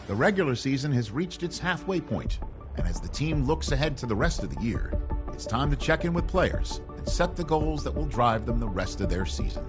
The regular season has reached its halfway point, and as the team looks ahead to the rest of the year, it's time to check in with players and set the goals that will drive them the rest of their season.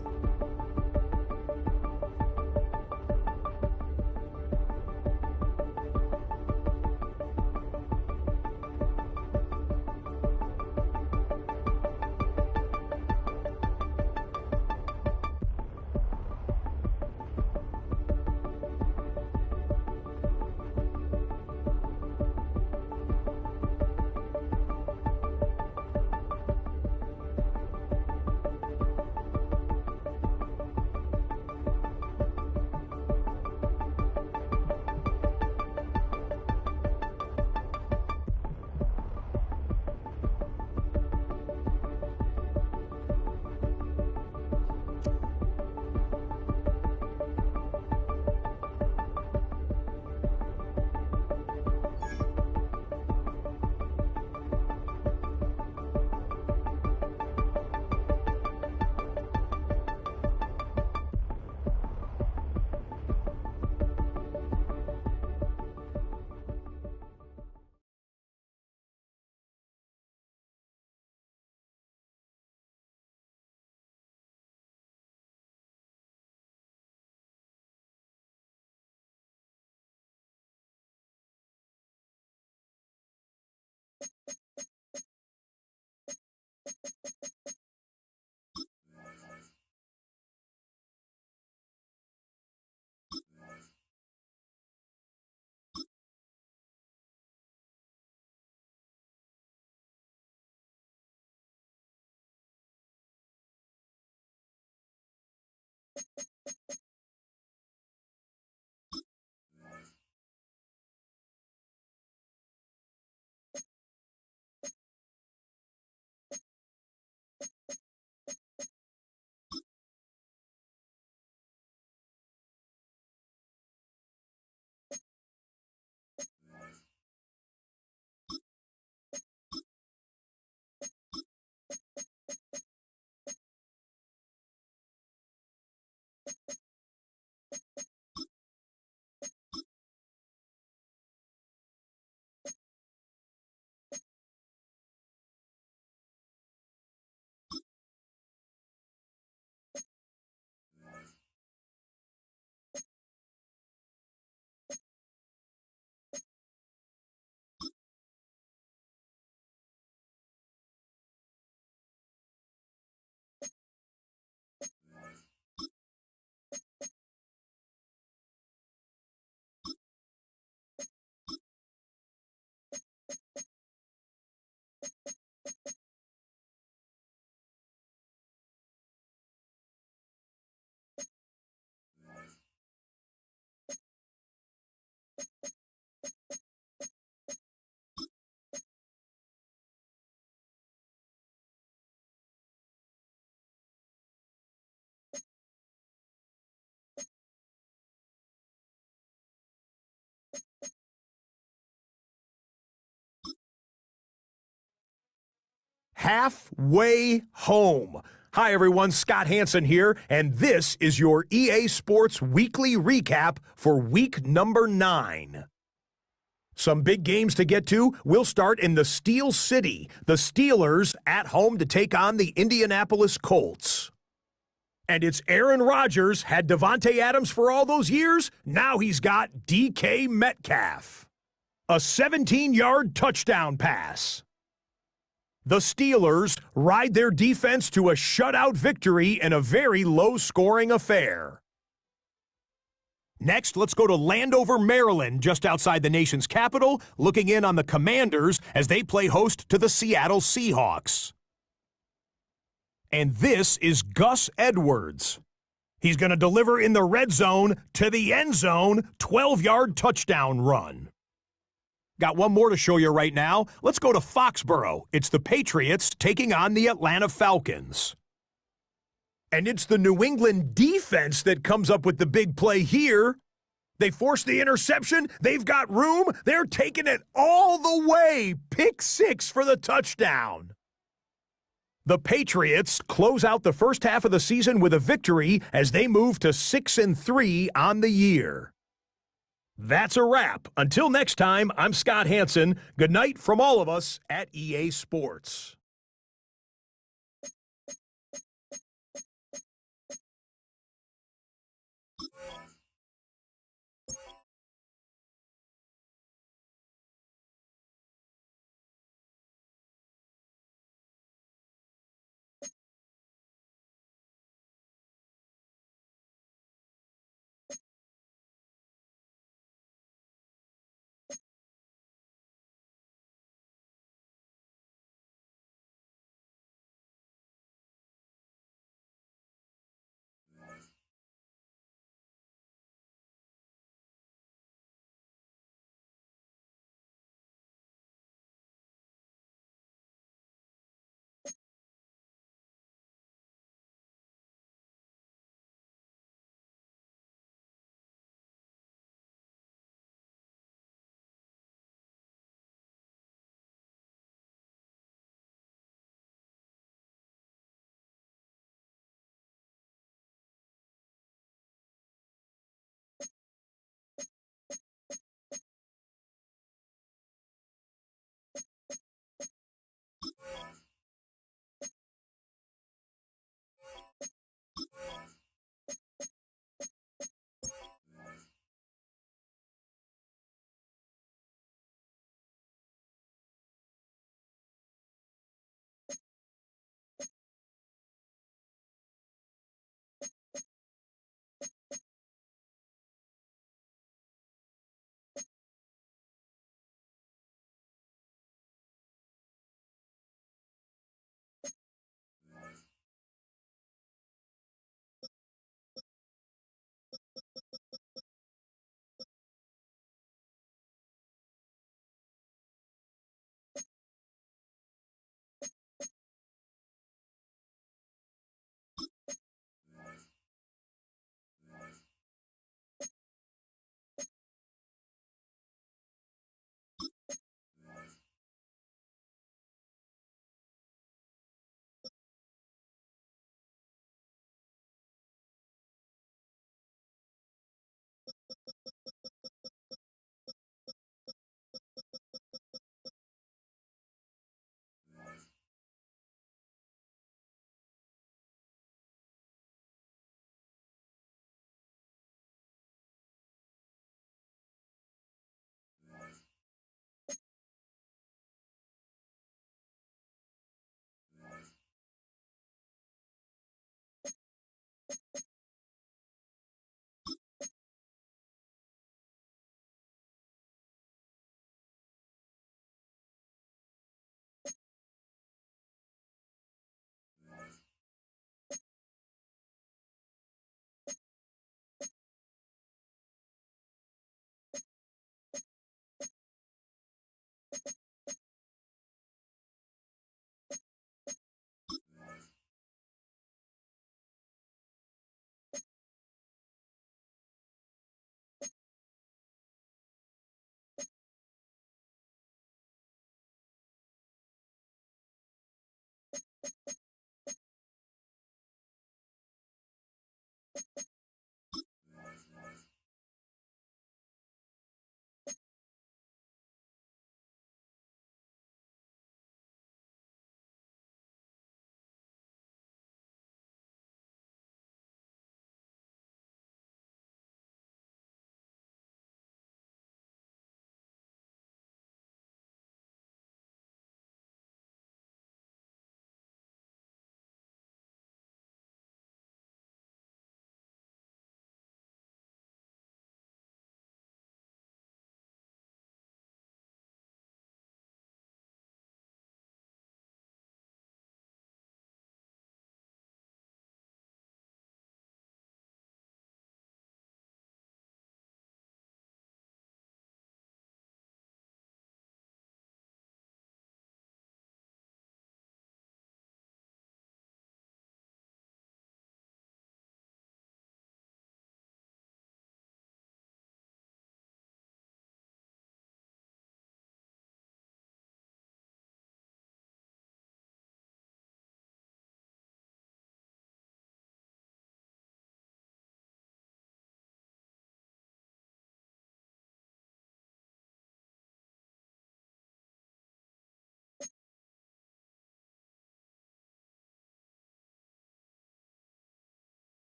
halfway home. Hi, everyone. Scott Hansen here, and this is your EA Sports Weekly Recap for week number 9. Some big games to get to. We'll start in the Steel City. The Steelers at home to take on the Indianapolis Colts. And it's Aaron Rodgers, had Devontae Adams for all those years. Now he's got DK Metcalf. A 17-yard touchdown pass. The Steelers ride their defense to a shutout victory in a very low-scoring affair. Next, let's go to Landover, Maryland, just outside the nation's capital, looking in on the Commanders as they play host to the Seattle Seahawks. And this is Gus Edwards. He's going to deliver in the red zone to the end zone, 12-yard touchdown run. Got one more to show you right now. Let's go to Foxborough. It's the Patriots taking on the Atlanta Falcons. And it's the New England defense that comes up with the big play here. They force the interception. They've got room. They're taking it all the way. Pick 6 for the touchdown. The Patriots close out the first half of the season with a victory as they move to 6-3 on the year. That's a wrap. Until next time, I'm Scott Hansen. Good night from all of us at EA Sports.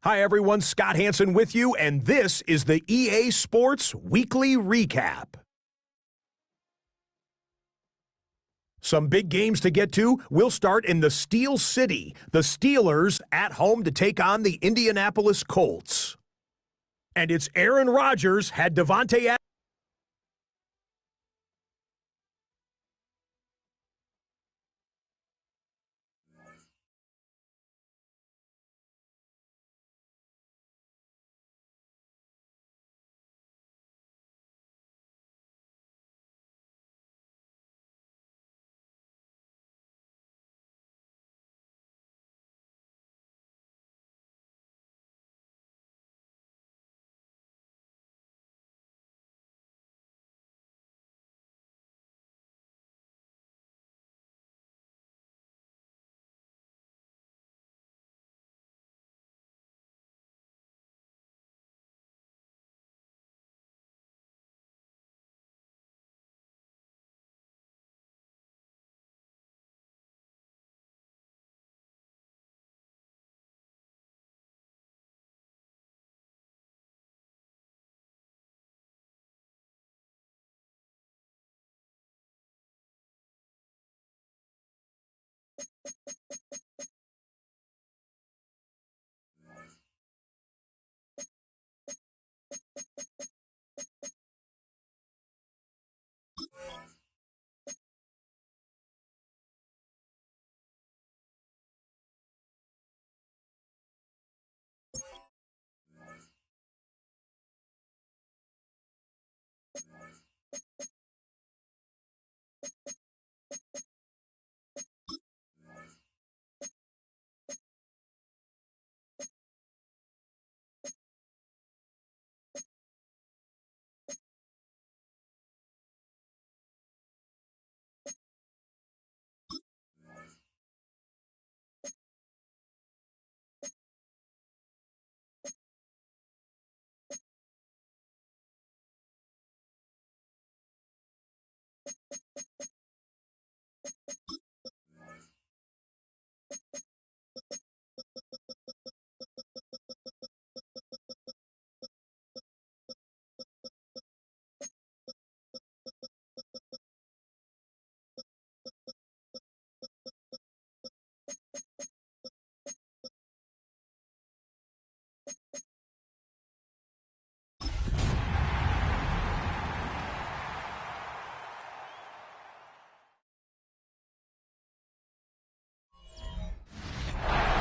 Hi, everyone. Scott Hansen with you, and this is the EA Sports Weekly Recap. Some big games to get to. We'll start in the Steel City. The Steelers at home to take on the Indianapolis Colts. And it's Aaron Rodgers had Devontae Adams.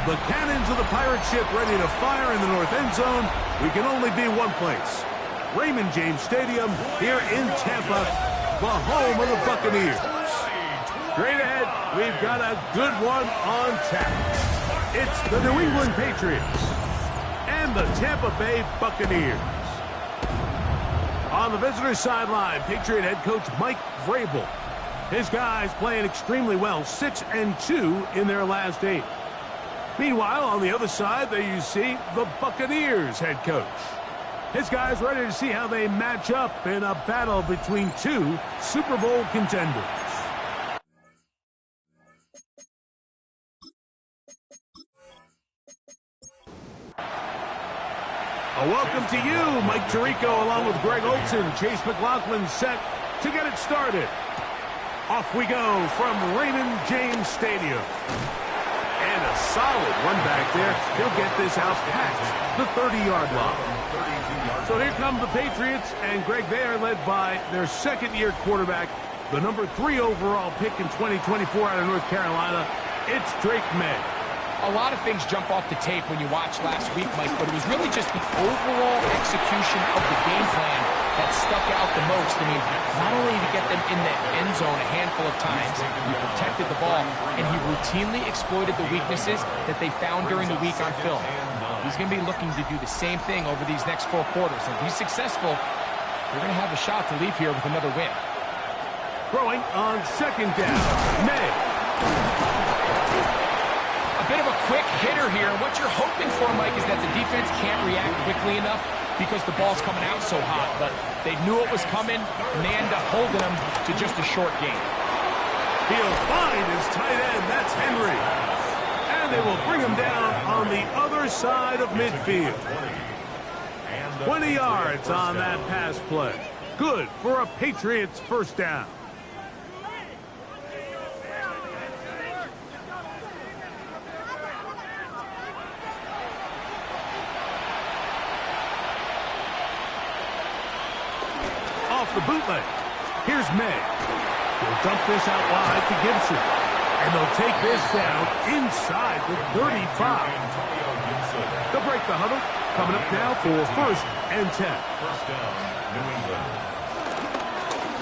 The cannons of the pirate ship ready to fire in the north end zone. We can only be one place. Raymond James Stadium here in Tampa, the home of the Buccaneers. Straight ahead, we've got a good one on tap. It's the New England Patriots and the Tampa Bay Buccaneers. On the visitor sideline, Patriot head coach Mike Vrabel. His guys playing extremely well, 6-2 in their last 8. Meanwhile, on the other side, there you see the Buccaneers head coach. His guys ready to see how they match up in a battle between two Super Bowl contenders. A welcome to you, Mike Tirico, along with Greg Olson. Chase McLaughlin set to get it started. Off we go from Raymond James Stadium. And a solid run back there. He'll get this out past the 30-yard line. So here come the Patriots, and Greg, they are led by their second-year quarterback, the number 3 overall pick in 2024 out of North Carolina. It's Drake May. A lot of things jump off the tape when you watch last week, Mike, but it was really just the overall execution of the game plan that stuck out the most. I mean, not only did he get them in the end zone a handful of times, he protected the ball, and he routinely exploited the weaknesses that they found during the week on film. He's going to be looking to do the same thing over these next 4 quarters. If he's successful, they're going to have a shot to leave here with another win. Throwing on second down, May. A bit of a quick hitter here. What you're hoping for, Mike, is that the defense can't react quickly enough because the ball's coming out so hot. But they knew it was coming, and they end up holding them to just a short game. He'll find his tight end. That's Henry. And they will bring him down on the other side of midfield. 20 yards on that pass play. Good for a Patriots first down. Off the bootleg. Here's May. He'll dump this out wide to Gibson. And they'll take this down inside the 35. They'll break the huddle. Coming up now for 1st and 10.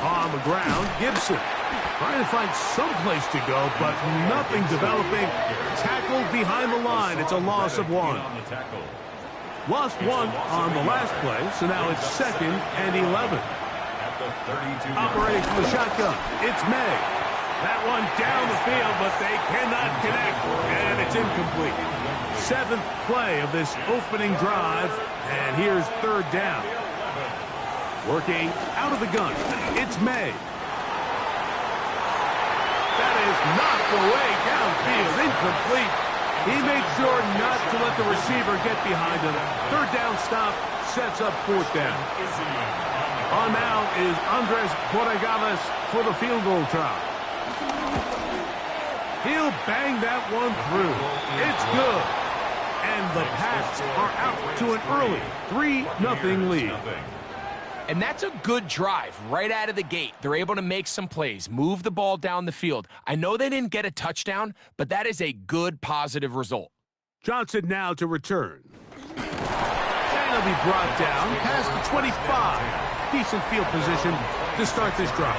On the ground, Gibson. Trying to find some place to go, but nothing developing. Tackled behind the line. It's a loss of 1. Lost 1 on the last play, so now it's 2nd and 11. Operating from the shotgun, it's May. That one down the field, but they cannot connect, and it's incomplete. 7th play of this opening drive, and here's 3rd down. Working out of the gun, it's May. That is knocked away downfield, incomplete. He made sure not to let the receiver get behind him. 3rd down stop sets up 4th down. On now is Andres Borregales for the field goal try. He'll bang that one through. It's good. And the Pats are out to an early 3-0 lead. And that's a good drive right out of the gate. They're able to make some plays, move the ball down the field. I know they didn't get a touchdown, but that is a good, positive result. Johnson now to return. And he'll be brought down past the 25. decent field position to start this drive.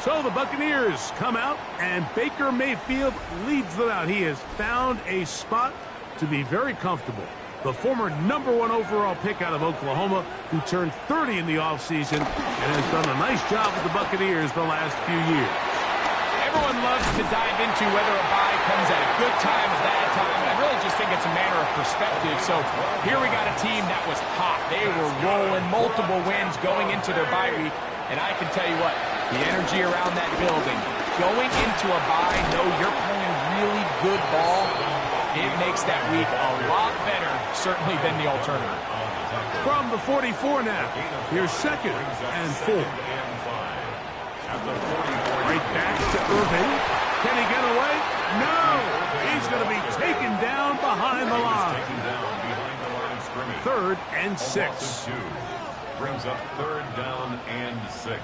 So the Buccaneers come out, and Baker Mayfield leads them out. He has found a spot to be very comfortable. The former #1 overall pick out of Oklahoma, who turned 30 in the offseason and has done a nice job with the Buccaneers the last few years. Everyone loves to dive into whether a bye comes at a good time, a bad time, and I really just think it's a matter of perspective. So here we got a team that was hot. They were rolling, multiple wins going into their bye week, and I can tell you what, the energy around that building, going into a bye, know you're playing really good ball, it makes that week a lot better, certainly, than the alternative. From the 44 now, here's 2nd and 4. Right back to Irving. Can he get away? No! He's going to be taken down behind the line. 3rd and 6. Brings up 3rd down and 6.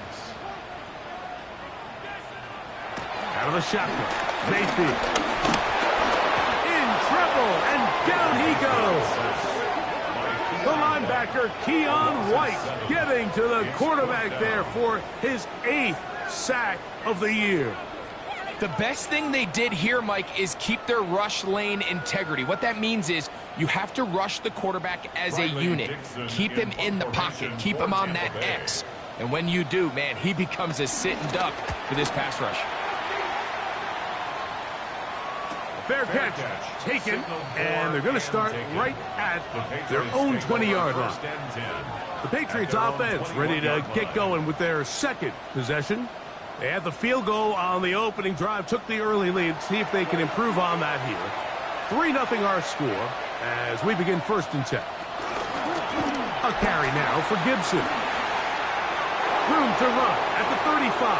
Out of the shotgun. Mayfield. In trouble, and down he goes. The linebacker, Keon White, getting to the quarterback there for his 8th sack of the year. The best thing they did here, Mike, is keep their rush lane integrity. What that means is you have to rush the quarterback as a unit. Keep him in the pocket. Keep him on that X. And when you do, man, he becomes a sitting duck for this pass rush. Fair catch taken, and they're going to start right at their own 20-yard line. The Patriots offense ready to get going with their 2nd possession. They had the field goal on the opening drive, took the early lead. See if they can improve on that here. 3-0 our score as we begin 1st and 10. A carry now for Gibson. Room to run at the 35.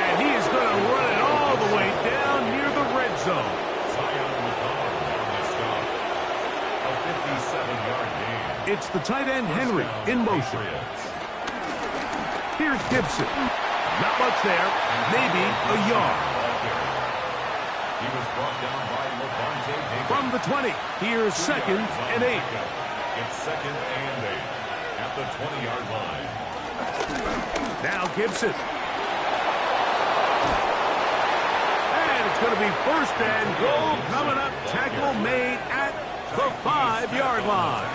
And he is going to run it all the way down near the red zone. It's the tight end Henry in motion. Here's Gibson. Not much there. Maybe a yard. From the 20, here's 2nd and 8. It's 2nd and 8 at the 20-yard line. Now Gibson. And it's going to be 1st and goal coming up. Tackle made at the 5-yard line.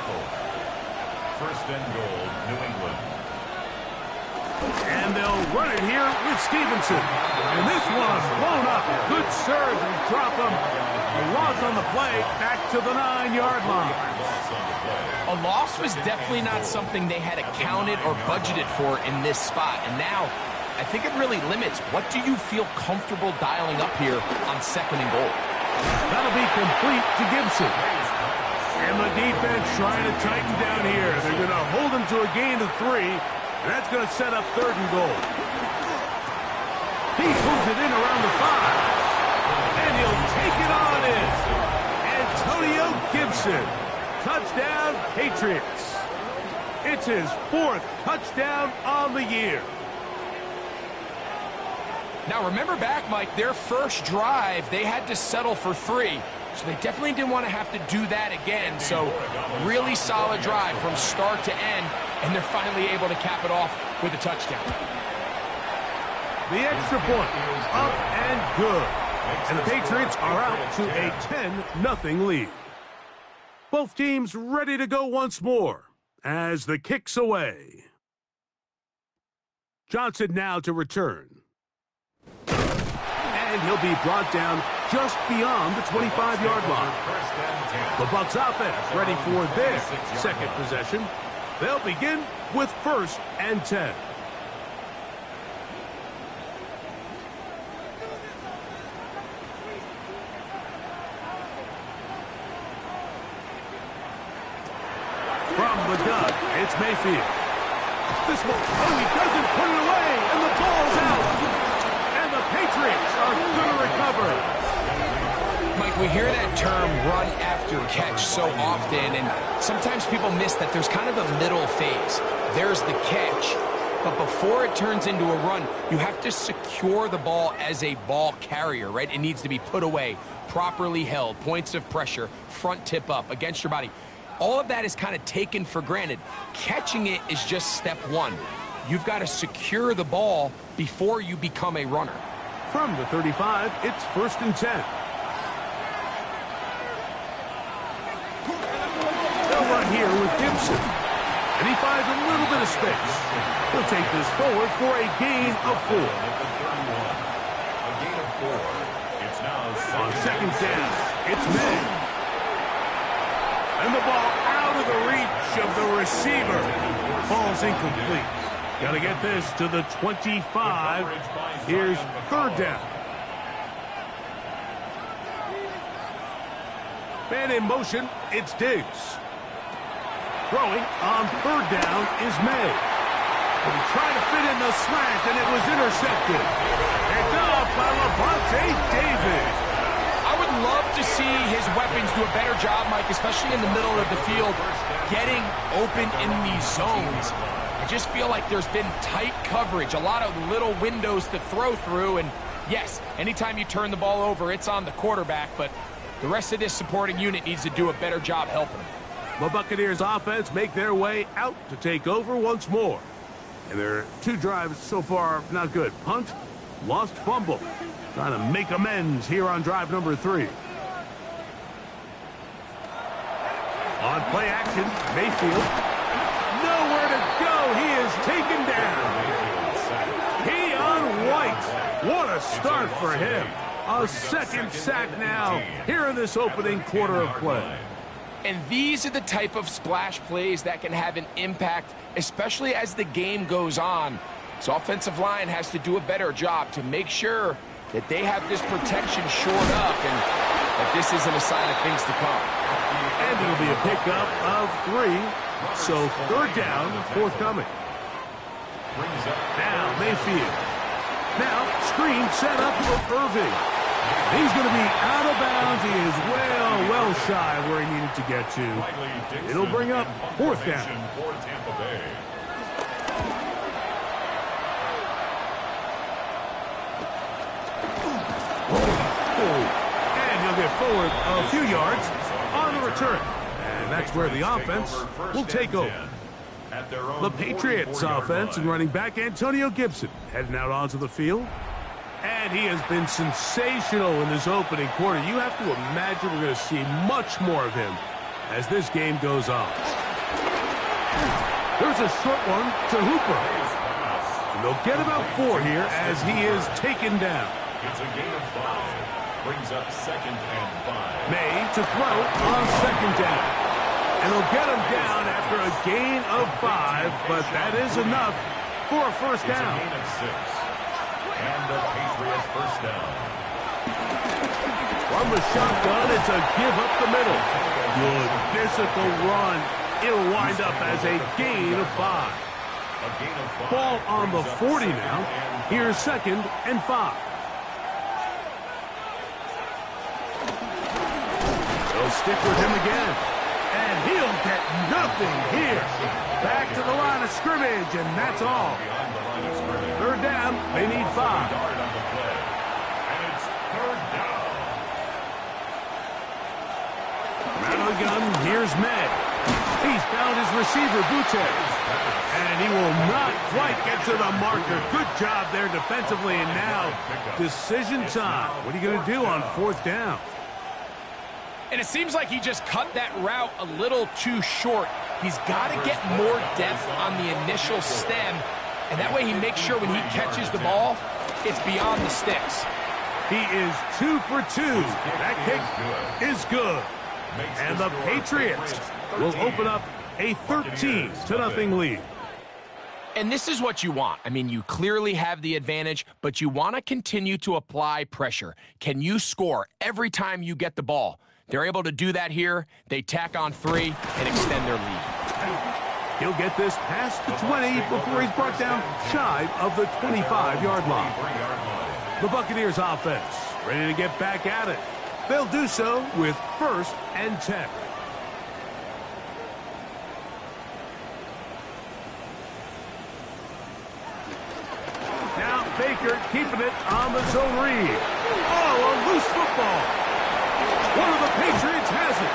1st and goal, New England. And they'll run it here with Stevenson. And this one blown up. Good surge and drop him. A loss on the play back to the 9-yard line. A loss was definitely not something they had accounted or budgeted for in this spot. And now, I think it really limits. What do you feel comfortable dialing up here on 2nd and goal? That'll be complete to Gibson. And the defense trying to tighten down here. They're going to hold him to a gain of 3. And that's going to set up 3rd and goal. He moves it in around the 5. And he'll take it on in. Antonio Gibson. Touchdown, Patriots. It's his 4th touchdown on the year. Now, remember back, Mike, their first drive, they had to settle for 3. So they definitely didn't want to have to do that again. So really solid drive from start to end, and they're finally able to cap it off with a touchdown. The extra point, up and good. And the Patriots are out to a 10-0 lead. Both teams ready to go once more as the kick's away. Johnson now to return. And he'll be brought down just beyond the 25-yard line. The Bucs offense ready for their 2nd possession. They'll begin with 1st and 10. From the gun, it's Mayfield. This one, oh, he doesn't put it away, and the ball's out. And the Patriots are going to recover. Mike, we hear that term run after catch so often, and sometimes people miss that there's kind of a middle phase. There's the catch, but before it turns into a run, you have to secure the ball as a ball carrier, right? It needs to be put away, properly held, points of pressure, front tip up against your body. all of that is kind of taken for granted. Catching it is just step one. You've got to secure the ball before you become a runner. From the 35, it's 1st and 10. They'll run here with Gibson. And he finds a little bit of space. He'll take this forward for a gain of 4. A gain of 4. It's now On 2nd down, it's May. And the ball out of the reach of the receiver. Ball's incomplete. Got to get this to the 25. Here's 3rd down. Man in motion, it's Diggs. Throwing on 3rd down is May. And he tried to fit in the slant, and it was intercepted. Picked off by Levante David. I would love to see his weapons do a better job, Mike, especially in the middle of the field, getting open in these zones. I just feel like there's been tight coverage, a lot of little windows to throw through, and yes, anytime you turn the ball over, it's on the quarterback, but the rest of this supporting unit needs to do a better job helping him. The Buccaneers offense make their way out to take over once more. And their 2 drives so far not good. Punt, lost fumble. Trying to make amends here on drive number 3. On play action, Mayfield. Nowhere to go. He is taken down. Keon White. What a start for him. A 2nd sack now here in this opening quarter of play. And these are the type of splash plays that can have an impact, especially as the game goes on. So offensive line has to do a better job to make sure that they have this protection shored up and that this isn't a sign of things to come. And it'll be a pickup of 3. So 3rd down, forthcoming. Now Mayfield. Now screen set up for Irving. He's going to be out of bounds. He is well shy of where he needed to get to. It'll bring up 4th down. And he'll get forward a few yards on the return. And that's where the offense will take over. The Patriots offense and running back Antonio Gibson heading out onto the field. And he has been sensational in this opening quarter. You have to imagine we're going to see much more of him as this game goes on. There's a short one to Hooper. And they'll get about 4 here as he is taken down. It's a gain of 5. Brings up 2nd and 5. May to throw on 2nd down. And they'll get him down after a gain of 5, but that is enough for a 1st down. It's a gain of 6. And the Patriots 1st down. From the shotgun, it's a give up the middle. Good physical run. It'll wind up as a gain of 5. Ball on the 40 now. Here's 2nd and 5. They'll stick with him again. And he'll get nothing here. Back to the line of scrimmage, and that's all. 3rd down, they need 5. And it's 3rd down. Out of the gun, here's May. He's found his receiver, Butte. And he will not quite get to the marker. Good job there defensively, and now decision time. What are you going to do on 4th down? And it seems like he just cut that route a little too short. He's got to get more depth on the initial stem, and that way he makes sure when he catches the ball, it's beyond the sticks. He is 2 for 2. That kick is good. And the Patriots will open up a 13-0 lead. And this is what you want. I mean, you clearly have the advantage, but you want to continue to apply pressure. Can you score every time you get the ball? They're able to do that here. They tack on 3 and extend their lead. He'll get this past the 20 before he's brought down shy of the 25-yard line. The Buccaneers offense ready to get back at it. They'll do so with 1st and 10. Now Baker keeping it on the zone read. Oh, a loose football. One of the Patriots has it.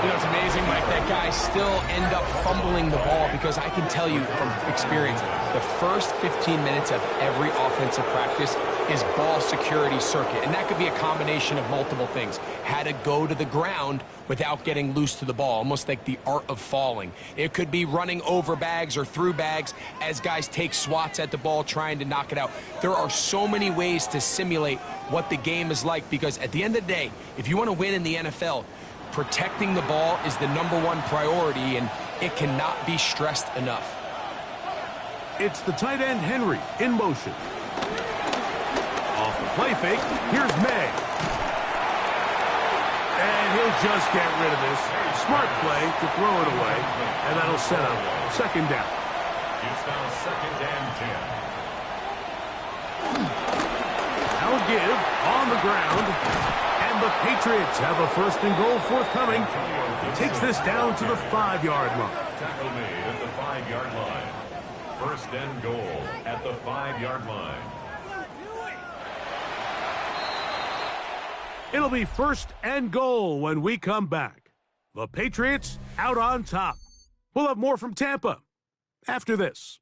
You know, it's amazing, Mike, that guys still end up fumbling the ball because I can tell you from experience, the first 15 minutes of every offensive practice is ball security circuit. And that could be a combination of multiple things. How to go to the ground without getting loose to the ball, almost like the art of falling. It could be running over bags or through bags as guys take swats at the ball trying to knock it out. There are so many ways to simulate what the game is like because at the end of the day, if you want to win in the NFL, protecting the ball is the #1 priority, and it cannot be stressed enough. It's the tight end, Henry, in motion. Off the play fake, here's May. And he'll just get rid of this. Smart play to throw it away, and that'll set up second down. It's now second and 10. Now give on the ground. And the Patriots have a first and goal forthcoming. He takes this down to the 5-yard line. Tackle made at the 5-yard line. First and goal at the 5-yard line. It'll be first and goal when we come back. The Patriots out on top. We'll have more from Tampa after this.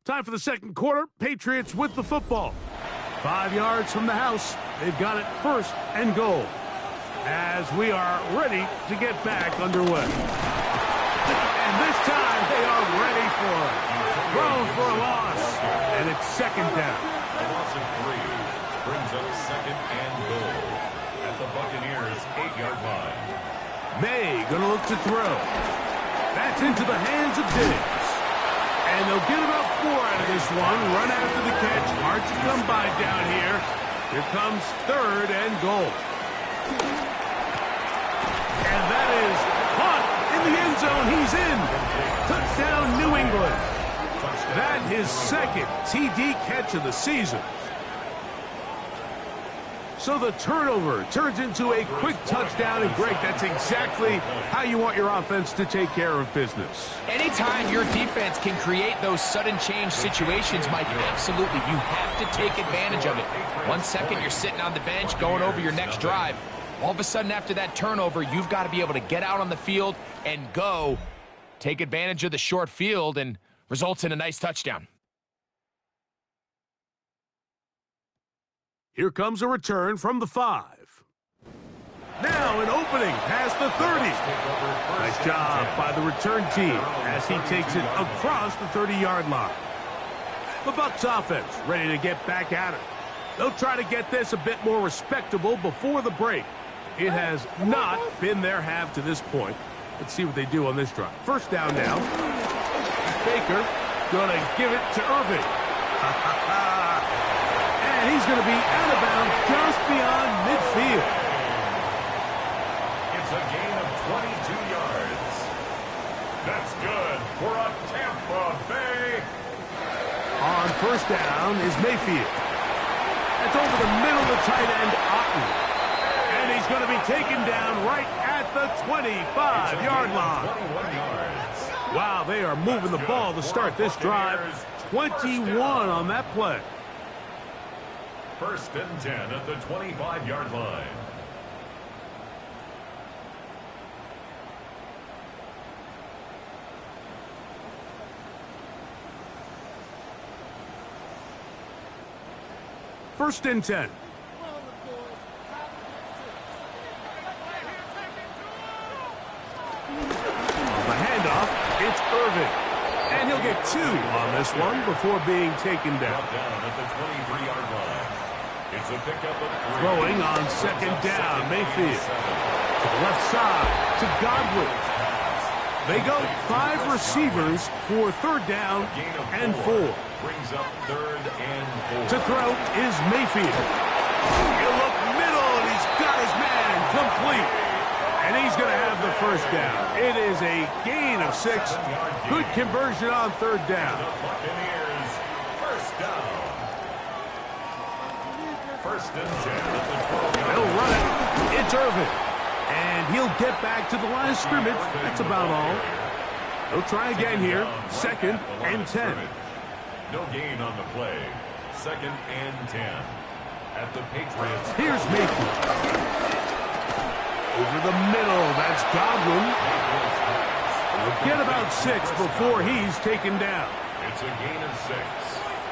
Time for the second quarter. Patriots with the football. 5 yards from the house. They've got it first and goal. As we are ready to get back underway. And this time they are ready for it. Thrown for a loss. And it's second down. A loss of 3 brings up second and goal at the Buccaneers' 8-yard line. May gonna look to throw. That's into the hands of Diggs. And they'll get about 4 out of this one. Run after the catch. Hard to come by down here. Here comes third and goal. And that is caught in the end zone. He's in. Touchdown, New England. That his second TD catch of the season. So the turnover turns into a quick touchdown, and Greg, that's exactly how you want your offense to take care of business. Anytime your defense can create those sudden change situations, Mike, absolutely, you have to take advantage of it. 1 second, you're sitting on the bench going over your next drive. All of a sudden, after that turnover, you've got to be able to get out on the field and go. Take advantage of the short field and results in a nice touchdown. Here comes a return from the 5. Now an opening past the 30. Nice job by the return team as he takes it across the 30-yard line. The Bucs offense ready to get back at it. They'll try to get this a bit more respectable before the break. It has not been their half to this point. Let's see what they do on this drive. First down now. Baker gonna give it to Irving. And he's going to be out of bounds just beyond midfield. It's a gain of 22 yards. That's good for a Tampa Bay. On first down is Mayfield. That's over the middle of the tight end, Otten. And he's going to be taken down right at the 25-yard line. 21 yards. Wow, they are moving the ball to start this drive. 21 on that play. First and 10 at the 25-yard line. First and 10. The handoff, it's Irving. And he'll get 2 on this one before being taken down. Down at the 23-yard line. It's a pickup of 3. Throwing on second down, Mayfield. To the left side, to Godwin. They go 5 receivers for third down and 4. Brings up third and 4. To throw is Mayfield. He'll look middle, and he's got his man complete. And he's going to have the first down. It is a gain of 6. Good conversion on third down. The Buccaneers, first down. First and 10 at the 12-yard line. They'll run it. It's Irvin. And he'll get back to the line of scrimmage. That's about all. They'll try again here. Second and 10. No gain on the play. 2nd and 10. At the Patriots. Here's Mayfield. Over the middle. That's Godwin. He'll get about 6 before he's taken down. It's a gain of 6.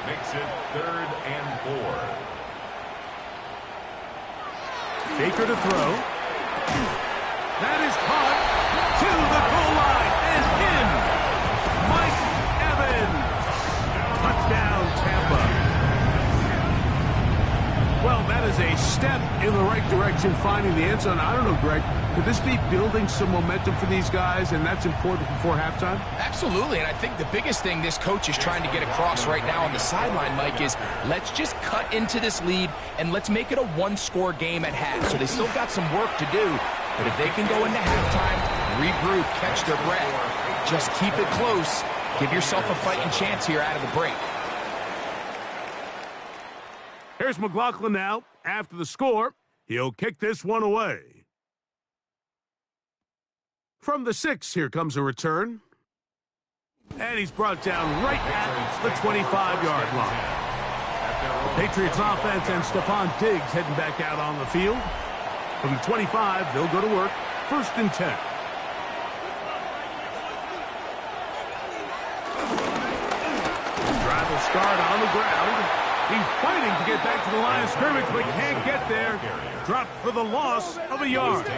Makes it 3rd and 4. Baker to throw. That is caught to the goal line and in. Mike Evans. Touchdown, Tampa. Well, that is a step in the right direction, finding the end zone. I don't know, Greg. Could this be building some momentum for these guys, and that's important before halftime? Absolutely, and I think the biggest thing this coach is trying to get across right now on the sideline, Mike, is let's just cut into this lead and let's make it a one-score game at half. So they still got some work to do, but if they can go into halftime, regroup, catch their breath, just keep it close, give yourself a fighting chance here out of the break. Here's McLaughlin now. After the score, he'll kick this one away. From the 6, here comes a return. And he's brought down right at the 25-yard line. The Patriots offense and Stephon Diggs heading back out on the field. From the 25, they'll go to work. 1st and 10. Drive will start on the ground. He's fighting to get back to the line of scrimmage, but can't get there. Dropped for the loss of a yard.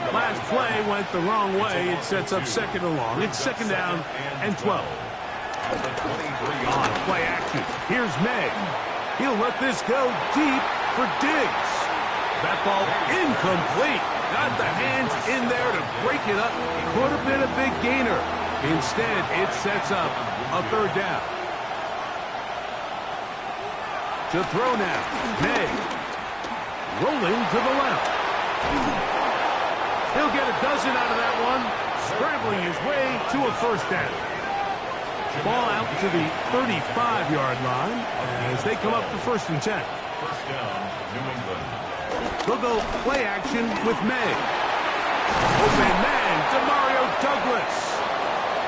Last play went the wrong way. It sets up 2nd and long. It's 2nd down and 12. On play action. Here's May. He'll let this go deep for Diggs. That ball incomplete. Got the hands in there to break it up. Could have been a big gainer. Instead, it sets up a 3rd down. To throw now. May. Rolling to the left. He'll get a dozen out of that one. Scrambling his way to a 1st down. Ball out to the 35-yard line as they come up for 1st and 10. 1st down, New England. They'll go play action with May. Open man, Demario Douglas.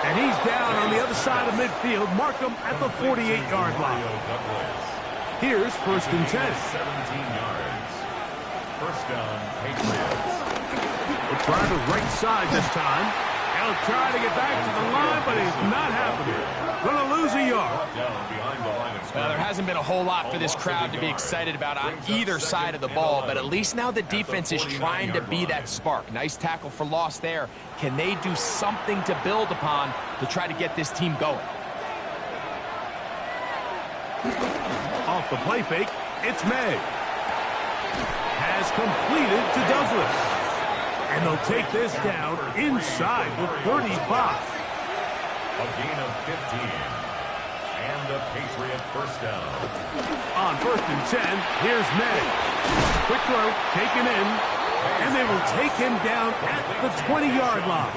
And he's down on the other side of midfield. Mark him at the 48-yard line. Here's 1st and 10. 17 yards. 1st down, Patriots. We'll try the right side this time. He'll try to get back to the line, but he's not happening. Going to lose a yard. Well, there hasn't been a whole lot for this crowd to be excited about on either side of the ball, but at least now the defense is trying to be that spark. Nice tackle for loss there. Can they do something to build upon to try to get this team going? Off the play fake, it's May. Has completed to Douglas. And they'll take this down inside the 35. A gain of 15. And a Patriot 1st down. On 1st and 10, here's May. Quick throw, taken in. And they will take him down at the 20-yard line.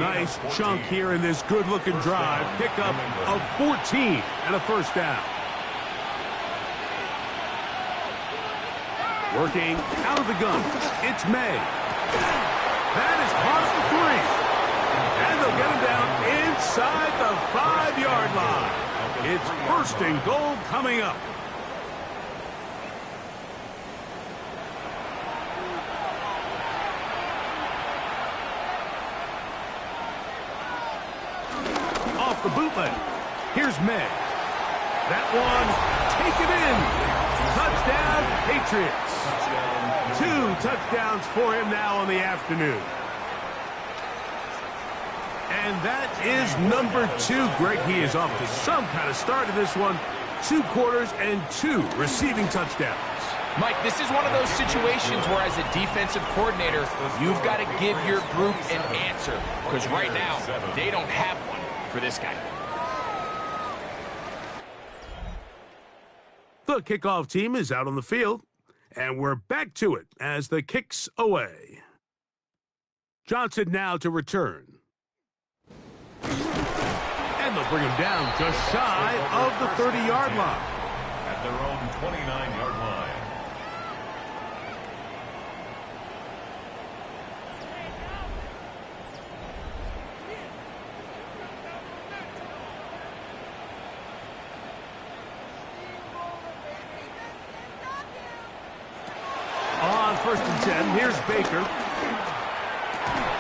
Nice chunk here in this good-looking drive. Pickup of 14 and a 1st down. Working out of the gun. It's May. That is caught at the 3. And they'll get him down inside the 5-yard line. It's 1st and goal coming up. Off the bootleg. Here's May. That one taken in. Touchdown, Patriots. 2 touchdowns for him now on the afternoon. And that is number 2. Greg, he is off to some kind of start in this one. 2 quarters and 2 receiving touchdowns. Mike, this is one of those situations where as a defensive coordinator, you've got to give your group an answer. Because right now, they don't have one for this guy. The kickoff team is out on the field, and we're back to it as the kick's away. Johnson now to return. And they'll bring him down just shy of the 30-yard line. At their own 29-yard line. first and 10. Here's Baker.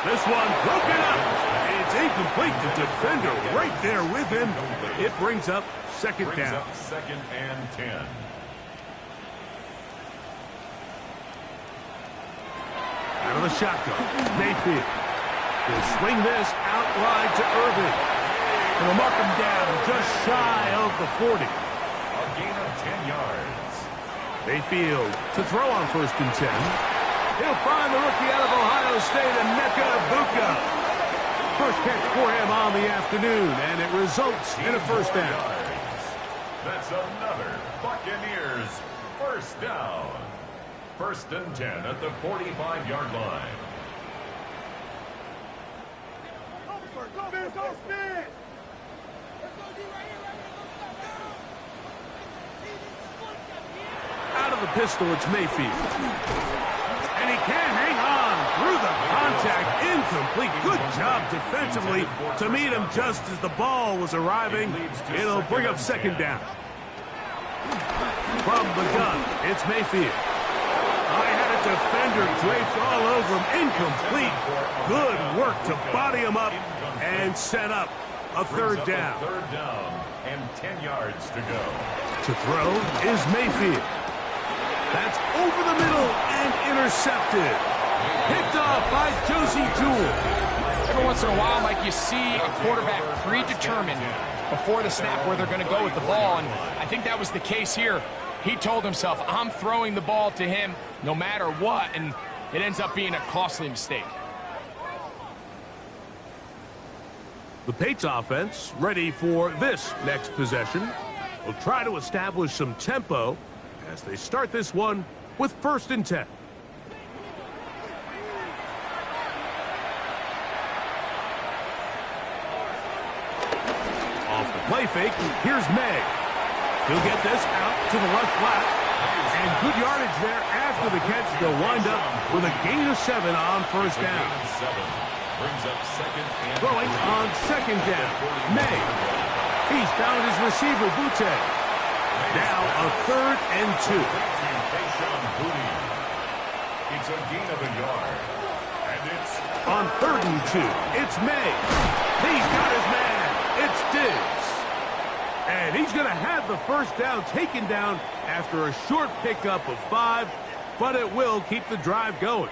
This one broken up. It's incomplete. The defender right there with him. It brings up second down. Second and 10. Out of the shotgun, Mayfield. He'll swing this out wide to Irving. And they'll mark him down just shy of the 40. A gain of 10 yards. Mayfield to throw on first and 10. He'll find the rookie out of Ohio State, Emeka Egbuka. First catch for him on the afternoon, and it results in a first down. That's another Buccaneers first down. First and 10 at the 45-yard line. Out of the pistol, it's Mayfield. And he can't hang on through the contact. Incomplete. Good job defensively to meet him just as the ball was arriving. It'll bring up second down. From the gun, it's Mayfield. I had a defender draped all over him. Incomplete. Good work to body him up and set up a third down. Third down and 10 yards to go. To throw is Mayfield. That's over the middle and intercepted. Picked off by Josie Jewell. Every once in a while, Mike, you see a quarterback predetermined before the snap where they're going to go with the ball, and I think that was the case here. He told himself, I'm throwing the ball to him no matter what, and it ends up being a costly mistake. The Pates offense ready for this next possession. Will try to establish some tempo as they start this one with first and 10. Off the play fake, here's May. He'll get this out to the left flat. And good yardage there after the catch. They'll wind up with a gain of 7 on first down. Brings up second and Throwing on second down. May. He's found his receiver, Butte. Now a third and 2. It's a gain of a yard. And it's On third and 2, it's May. He's got his man. It's Diggs. And he's going to have the first down taken down after a short pickup of 5, but it will keep the drive going.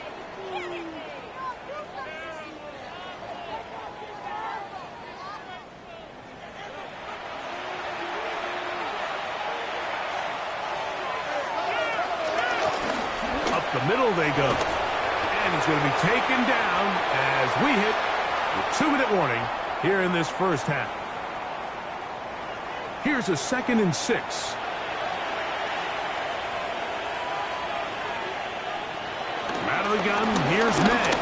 Up the middle they go. And he's going to be taken down as we hit the 2-minute warning here in this first half. Here's a second and 6. Out of the gun, here's May.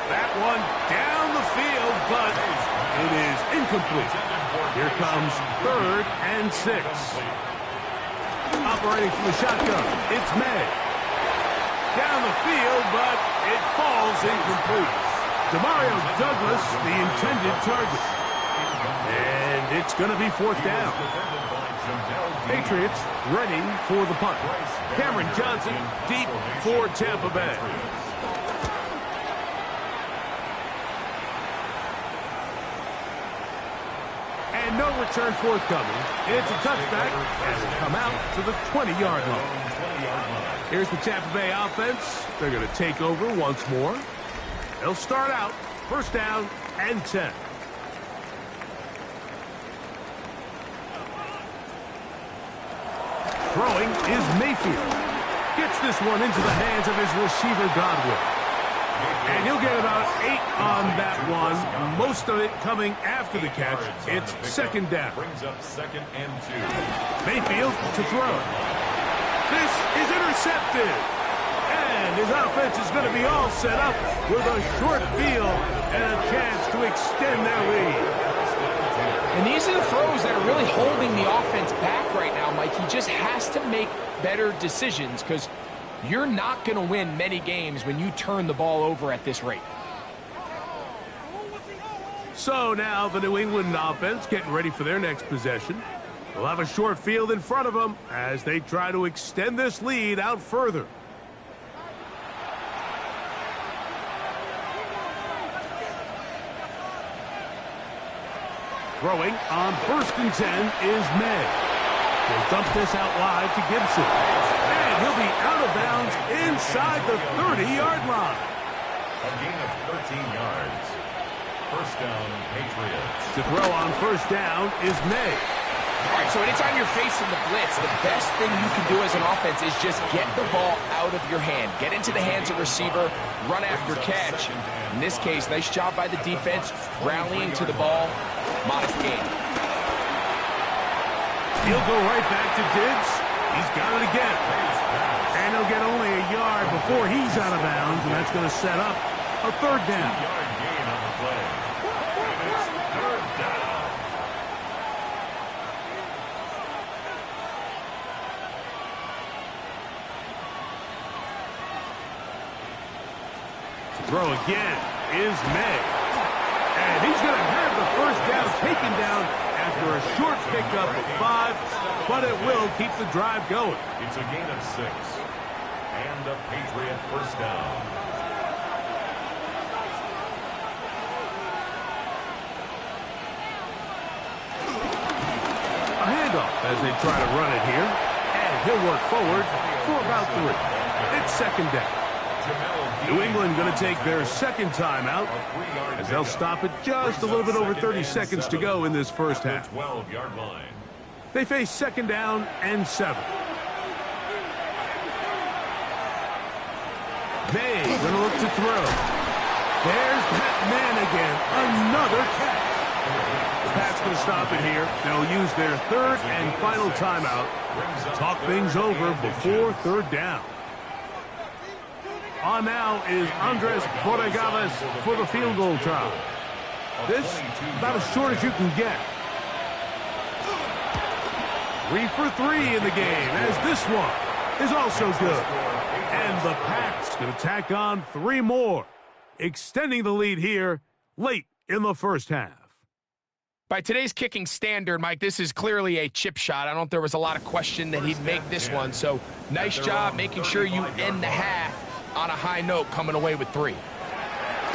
That one down the field, but it is incomplete. Here comes third and 6. Operating from the shotgun, it's May. Down the field, but it falls incomplete. Demario Douglas, the intended target. And it's going to be fourth down. Patriots ready for the punt. Cameron Johnson deep for Tampa Bay. And no return forthcoming. It's a touchback as it come out to the 20-yard line. Here's the Tampa Bay offense. They're going to take over once more. They'll start out first down and 10. Throwing is Mayfield. Gets this one into the hands of his receiver, Godwin. And he'll get about 8 on that one. Most of it coming after the catch. It's second down. Brings up second and 2. Mayfield to throw. This is intercepted. And his offense is going to be all set up with a short field and a chance to extend their lead. And these are the throws that are really holding the offense back right now, Mike. He just has to make better decisions because you're not going to win many games when you turn the ball over at this rate. So now the New England offense getting ready for their next possession. They'll have a short field in front of them as they try to extend this lead out further. Throwing on 1st and 10 is May. He'll dump this out wide to Gibson. And he'll be out of bounds inside the 30-yard line. A gain of 13 yards. First down, Patriots. To throw on 1st down is May. All right, so anytime you're facing the blitz, the best thing you can do as an offense is just get the ball out of your hand. Get into the hands of receiver, run after catch. In this case, nice job by the defense, rallying to the ball. Modest gain. He'll go right back to Diggs. He's got it again. And he'll get only a yard before he's out of bounds, and that's going to set up a 3rd down. 2-yard gain on the play. And it's 3rd down. Throw again is May. And he's going to have the 1st down taken down after a short pickup of 5, but it will keep the drive going. It's a gain of 6. And a Patriot 1st down. A handoff as they try to run it here. And he'll work forward for about 3. It's 2nd down. New England going to take their 2nd timeout as they'll stop it just a little bit over 30 seconds to go in this first half. 12-yard line. They face 2nd down and 7. May going to look to throw. There's that man again. Another catch. The Pats going to stop it here. They'll use their 3rd and final timeout to talk things over before 3rd down. On now is Andres Borregales for the field goal try. This about as short as you can get. 3 for 3 in the game, as this one is also good. And the Pats going to tack on 3 more, extending the lead here late in the first half. By today's kicking standard, Mike, this is clearly a chip shot. I don't think there was a lot of question that he'd make this one. So nice job making sure you end the half on a high note, coming away with 3.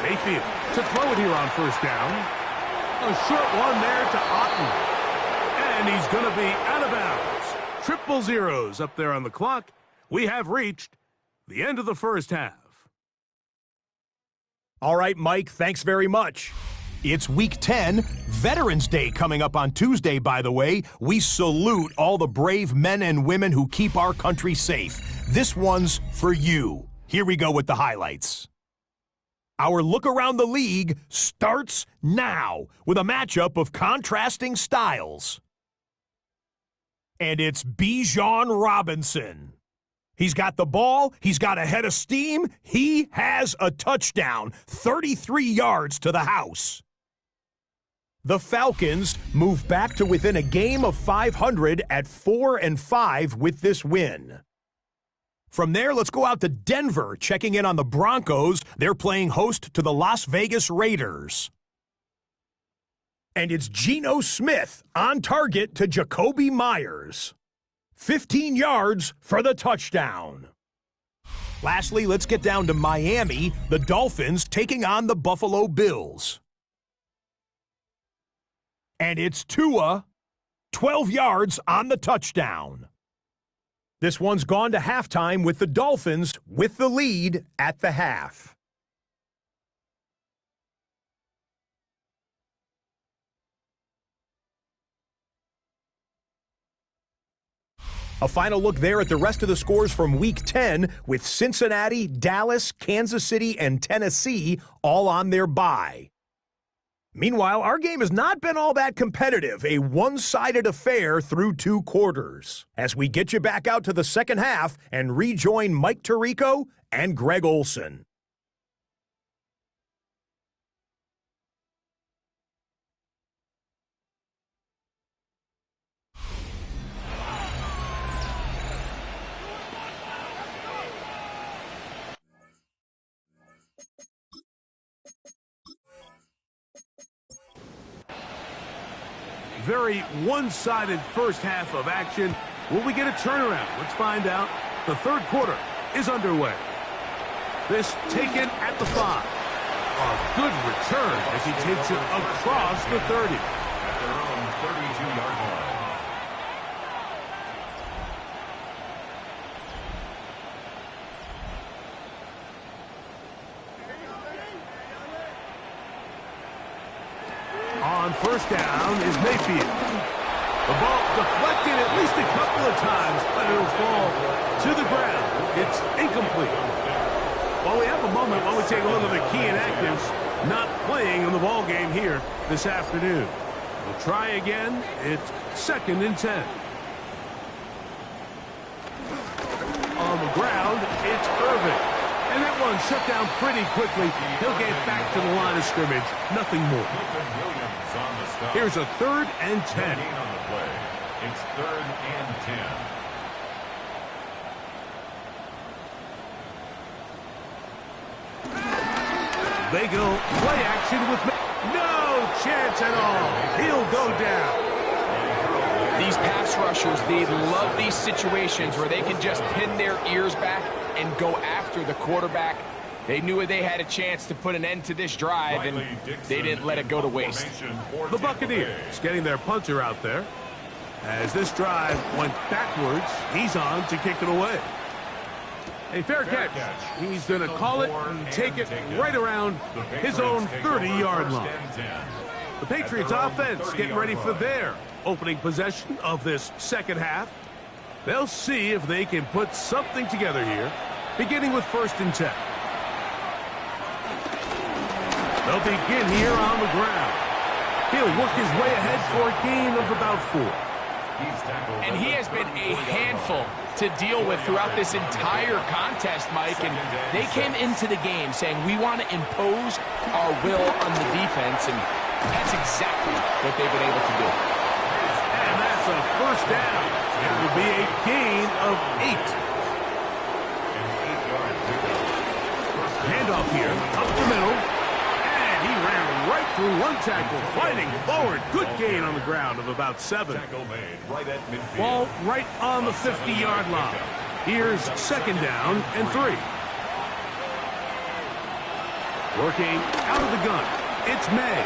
Mayfield to throw it here on 1st down. A short one there to Otten. And he's going to be out of bounds. Triple zeros up there on the clock. We have reached the end of the first half. All right, Mike, thanks very much. It's Week 10, Veterans Day coming up on Tuesday, by the way. We salute all the brave men and women who keep our country safe. This one's for you. Here we go with the highlights. Our look around the league starts now with a matchup of contrasting styles. And it's Bijan Robinson. He's got the ball. He's got a head of steam. He has a touchdown, 33 yards to the house. The Falcons move back to within a game of 500 at 4-5 with this win. From there, let's go out to Denver, checking in on the Broncos. They're playing host to the Las Vegas Raiders. And it's Geno Smith on target to Jacoby Myers. 15 yards for the touchdown. Lastly, let's get down to Miami, the Dolphins taking on the Buffalo Bills. And it's Tua, 12 yards on the touchdown. This one's gone to halftime with the Dolphins with the lead at the half. A final look there at the rest of the scores from Week 10 with Cincinnati, Dallas, Kansas City, and Tennessee all on their bye. Meanwhile, our game has not been all that competitive, a one-sided affair through 2 quarters. As we get you back out to the second half and rejoin Mike Tirico and Greg Olson. Very one-sided first half of action. Will we get a turnaround? Let's find out. The third quarter is underway. This taken at the 5. A good return as he takes it across the 30. 32-yard line. On first down is Mayfield. The ball deflected at least a couple of times, but it'll fall to the ground. It's incomplete. Well, we have a moment while we take a look at the key inactives not playing in the ball game here this afternoon. We'll try again. It's 2nd and 10. On the ground, it's Irvin. And that one shut down pretty quickly. He'll get back to the line of scrimmage. Nothing more. Here's a 3rd and 10. It's 3rd and 10. They go play action with no chance at all. He'll go down. These pass rushers, they love these situations where they can just pin their ears back and go after the quarterback. They knew they had a chance to put an end to this drive, and they didn't let it go to waste. The Buccaneers getting their punter out there. As this drive went backwards, he's on to kick it away. A fair catch. He's going to call it and take it right around his own 30-yard line. The Patriots offense getting ready for their opening possession of this second half. They'll see if they can put something together here, beginning with 1st and 10. They'll begin here on the ground. He'll work his way ahead for a gain of about 4. And he has been a handful to deal with throughout this entire contest, Mike. And they came into the game saying, we want to impose our will on the defense, and that's exactly what they've been able to do. And that's a 1st down. It will be a gain of 8. Handoff here, up the middle. He ran right through one tackle, fighting forward. Good gain on the ground of about 7. Ball right on the 50-yard line. Here's 2nd down and 3. Working out of the gun. It's May.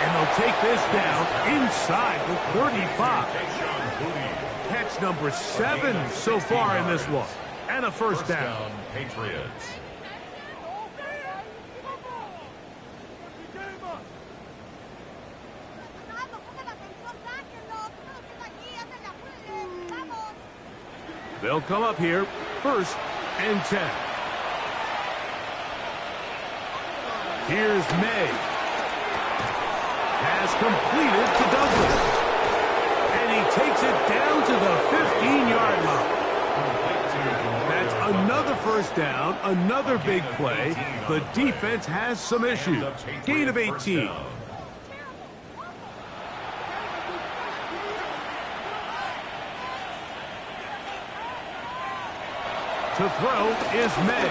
And they'll take this down inside the 35. Catch number 7 so far in this one. And a 1st down. Patriots. They'll come up here, 1st and 10. Here's May. Has completed to Douglas. And he takes it down to the 15-yard line. That's another 1st down, another big play. The defense has some issues. Gain of 18. To throw is May.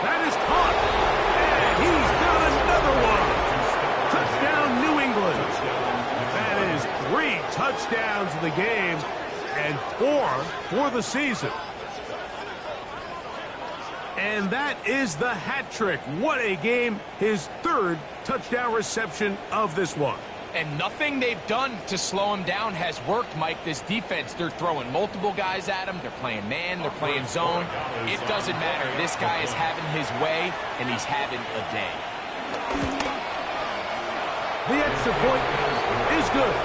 That is caught. And he's got another one. Touchdown, New England. That is 3 touchdowns in the game and 4 for the season. And that is the hat trick. What a game. His 3rd touchdown reception of this one. And nothing they've done to slow him down has worked, Mike. This defense, they're throwing multiple guys at him. They're playing man. They're playing zone. It doesn't matter. This guy is having his way, and he's having a day. The extra point is good.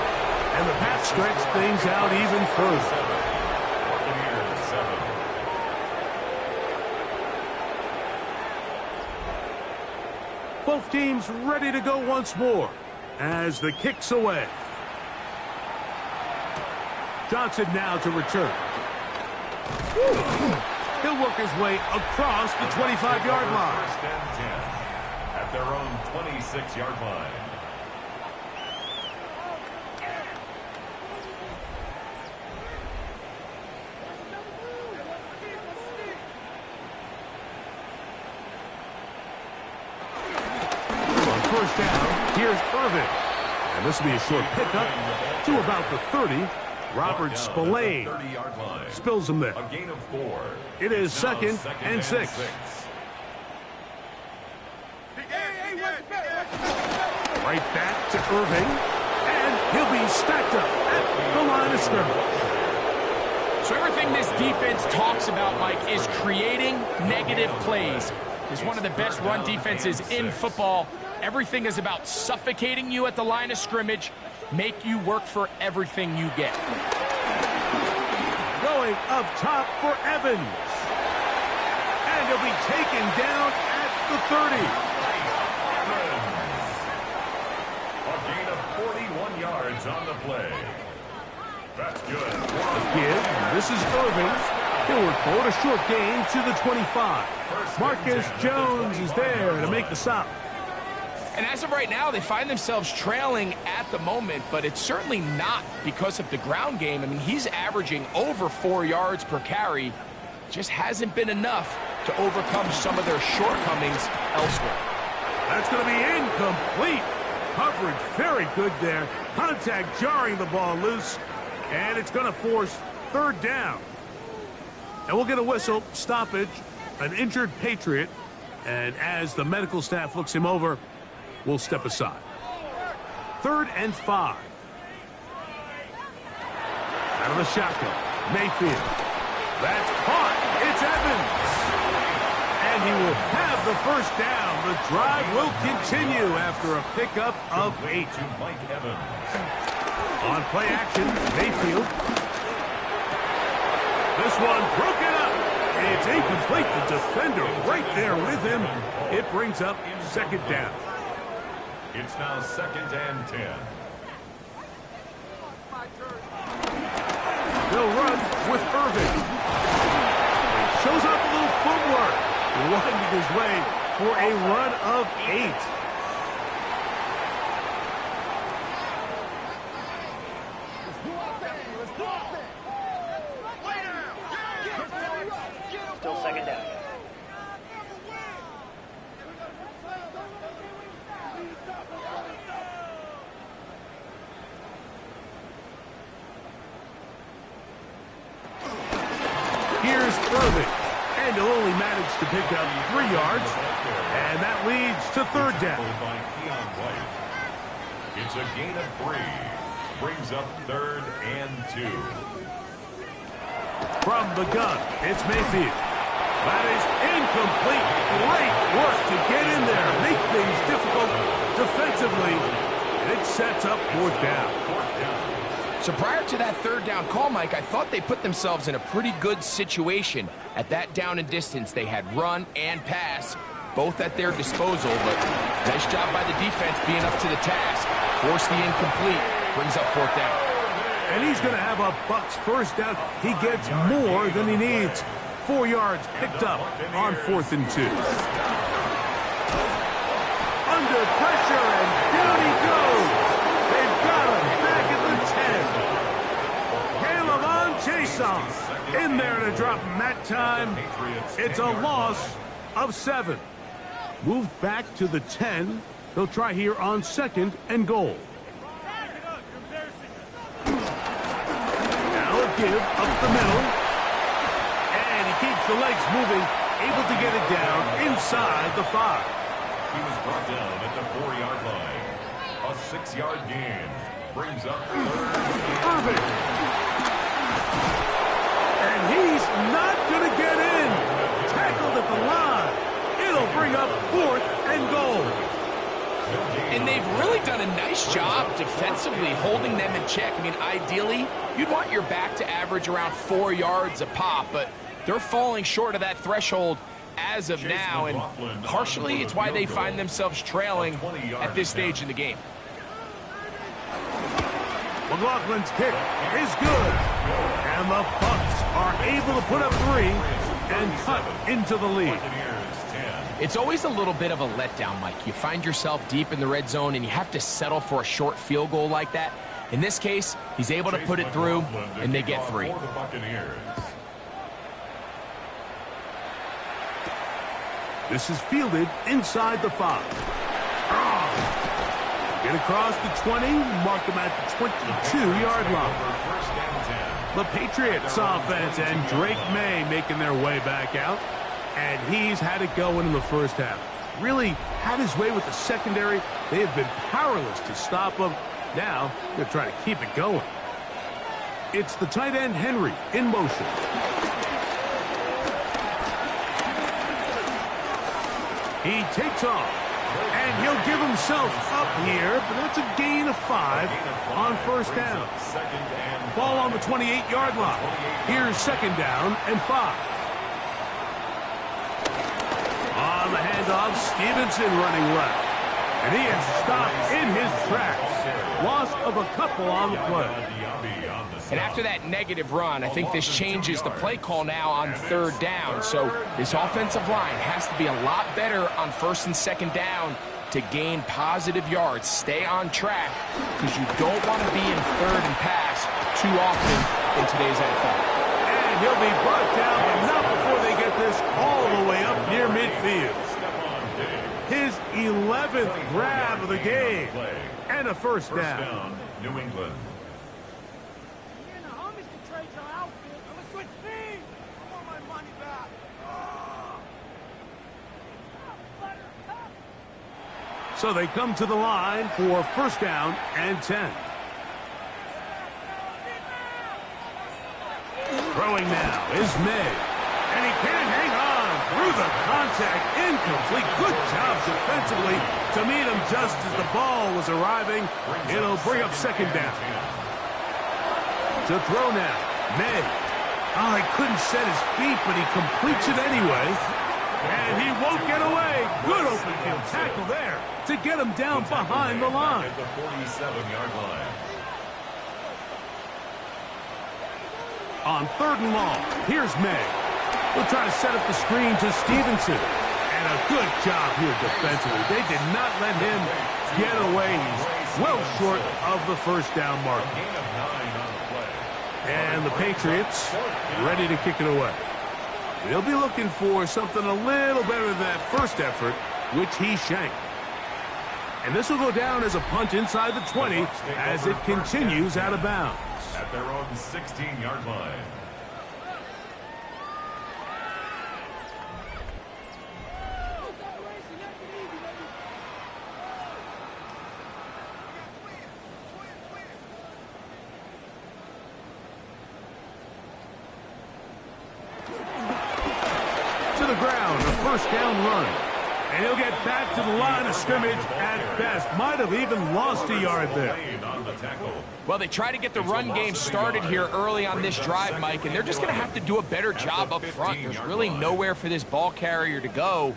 And the Pats stretch things out even further. Both teams ready to go once more. As the kick's away. Johnson now to return. He'll work his way across the 25-yard line. 1st and 10 at their own 26-yard line. On 1st down. Here's Irvin. And this will be a short pickup to about the 30. Robert Spillane spills him there. A gain of 4. It is 2nd and 6. Right back to Irving. And he'll be stacked up at the line of scrimmage. So everything this defense talks about, Mike, is creating negative plays. It's one of the best run defenses in football. Everything is about suffocating you at the line of scrimmage, make you work for everything you get. Going up top for Evans. And he'll be taken down at the 30. A gain of 41 yards on the play. That's good. Give. This is Irving. He'll work forward, a short gain to the 25. Marcus Jones is there to make the stop. And as of right now, they find themselves trailing at the moment, but it's certainly not because of the ground game. I mean, he's averaging over 4 yards per carry. Just hasn't been enough to overcome some of their shortcomings elsewhere. That's going to be incomplete. Coverage very good there. Contact jarring the ball loose. And it's going to force third down. And we'll get a whistle, stoppage, an injured Patriot. And as the medical staff looks him over, we'll step aside. 3rd and 5. Out of the shotgun, Mayfield. That's caught. It's Evans. And he will have the first down. The drive will continue after a pickup of 8. To Mike Evans. On play action, Mayfield. This one broken up. It's incomplete. The defender right there with him. It brings up 2nd down. It's now 2nd and 10. They'll run with Irving. He shows up a little footwork. Winding his way for a run of 8. Still 2nd down. Here's Irving. And he'll only manage to pick up 3 yards. And that leads to 3rd down. It's a gain of 3. Brings up 3rd and 2. From the gun, it's Mayfield. That is incomplete. Great work to get in there. Make things difficult defensively. And it sets up 4th down. So prior to that 3rd down call, Mike, I thought they put themselves in a pretty good situation. At that down and distance, they had run and pass, both at their disposal. But nice job by the defense being up to the task. Force the incomplete. Brings up 4th down. And he's going to have a Bucs first down. He gets more than he needs. 4 yards picked up on 4th and 2. Under pressure, and down he goes. They've got him back at the 10. Caleb on Jason in there to drop him that time. It's a loss of 7. Moved back to the 10. They'll try here on 2nd and goal. Give up the middle, and he keeps the legs moving, able to get it down inside the 5. He was brought down at the 4-yard line. A 6-yard gain brings up 3rd. Irving, and he's not going to get in. Tackled at the line. It'll bring up 4th and goal. And they've really done a nice job defensively holding them in check. I mean, ideally, you'd want your back to average around 4 yards a pop, but they're falling short of that threshold as of now, and partially it's why they find themselves trailing at this stage in the game. McLaughlin's kick is good, and the Bucs are able to put up 3 and cut into the lead. It's always a little bit of a letdown, Mike. You find yourself deep in the red zone, and you have to settle for a short field goal like that. In this case, he's able to put it through, and they get 3. This is fielded inside the 5. Get across the 20, mark him at the 22-yard line. The Patriots offense and Drake May making their way back out. And he's had it going in the first half. really had his way with the secondary. They have been powerless to stop him. Now they're trying to keep it going. It's the tight end Henry in motion. He takes off, and he'll give himself up here, but that's a gain of 5 on first down. Ball on the 28-yard line. Here's second down and 5. On the handoff, Stevenson running left. And he is stopped in his tracks. Loss of a couple on the play. And after that negative run, I think this changes the play call now on third down. So this offensive line has to be a lot better on first and second down to gain positive yards. Stay on track because you don't want to be in third and pass too often in today's NFL. And he'll be brought down, but not before they get this all the way up near midfield. His 11th grab of the game and a first down. New England. So they come to the line for first down and 10. Throwing now is May. And he can't hang on through the contact. Incomplete. Good job defensively to meet him just as the ball was arriving. It'll bring up second down. To throw now, May. Oh, he couldn't set his feet, but he completes it anyway. And he won't get away. Good open field tackle there to get him down behind the line. At the 47-yard line. On third and long, here's May. He'll try to set up the screen to Stevenson. And a good job here defensively. They did not let him get away. He's well short of the first down mark. And the Patriots ready to kick it away. They'll be looking for something a little better than that first effort, which he shanked. And this will go down as a punt inside the 20 as it continues out of bounds. At their own 16-yard line. To the ground, a first down run. And he'll get back to the line of scrimmage at best. Might have even lost a yard there. Well, they try to get the run game started here early on this drive, Mike, and they're just going to have to do a better job up front. There's really nowhere for this ball carrier to go.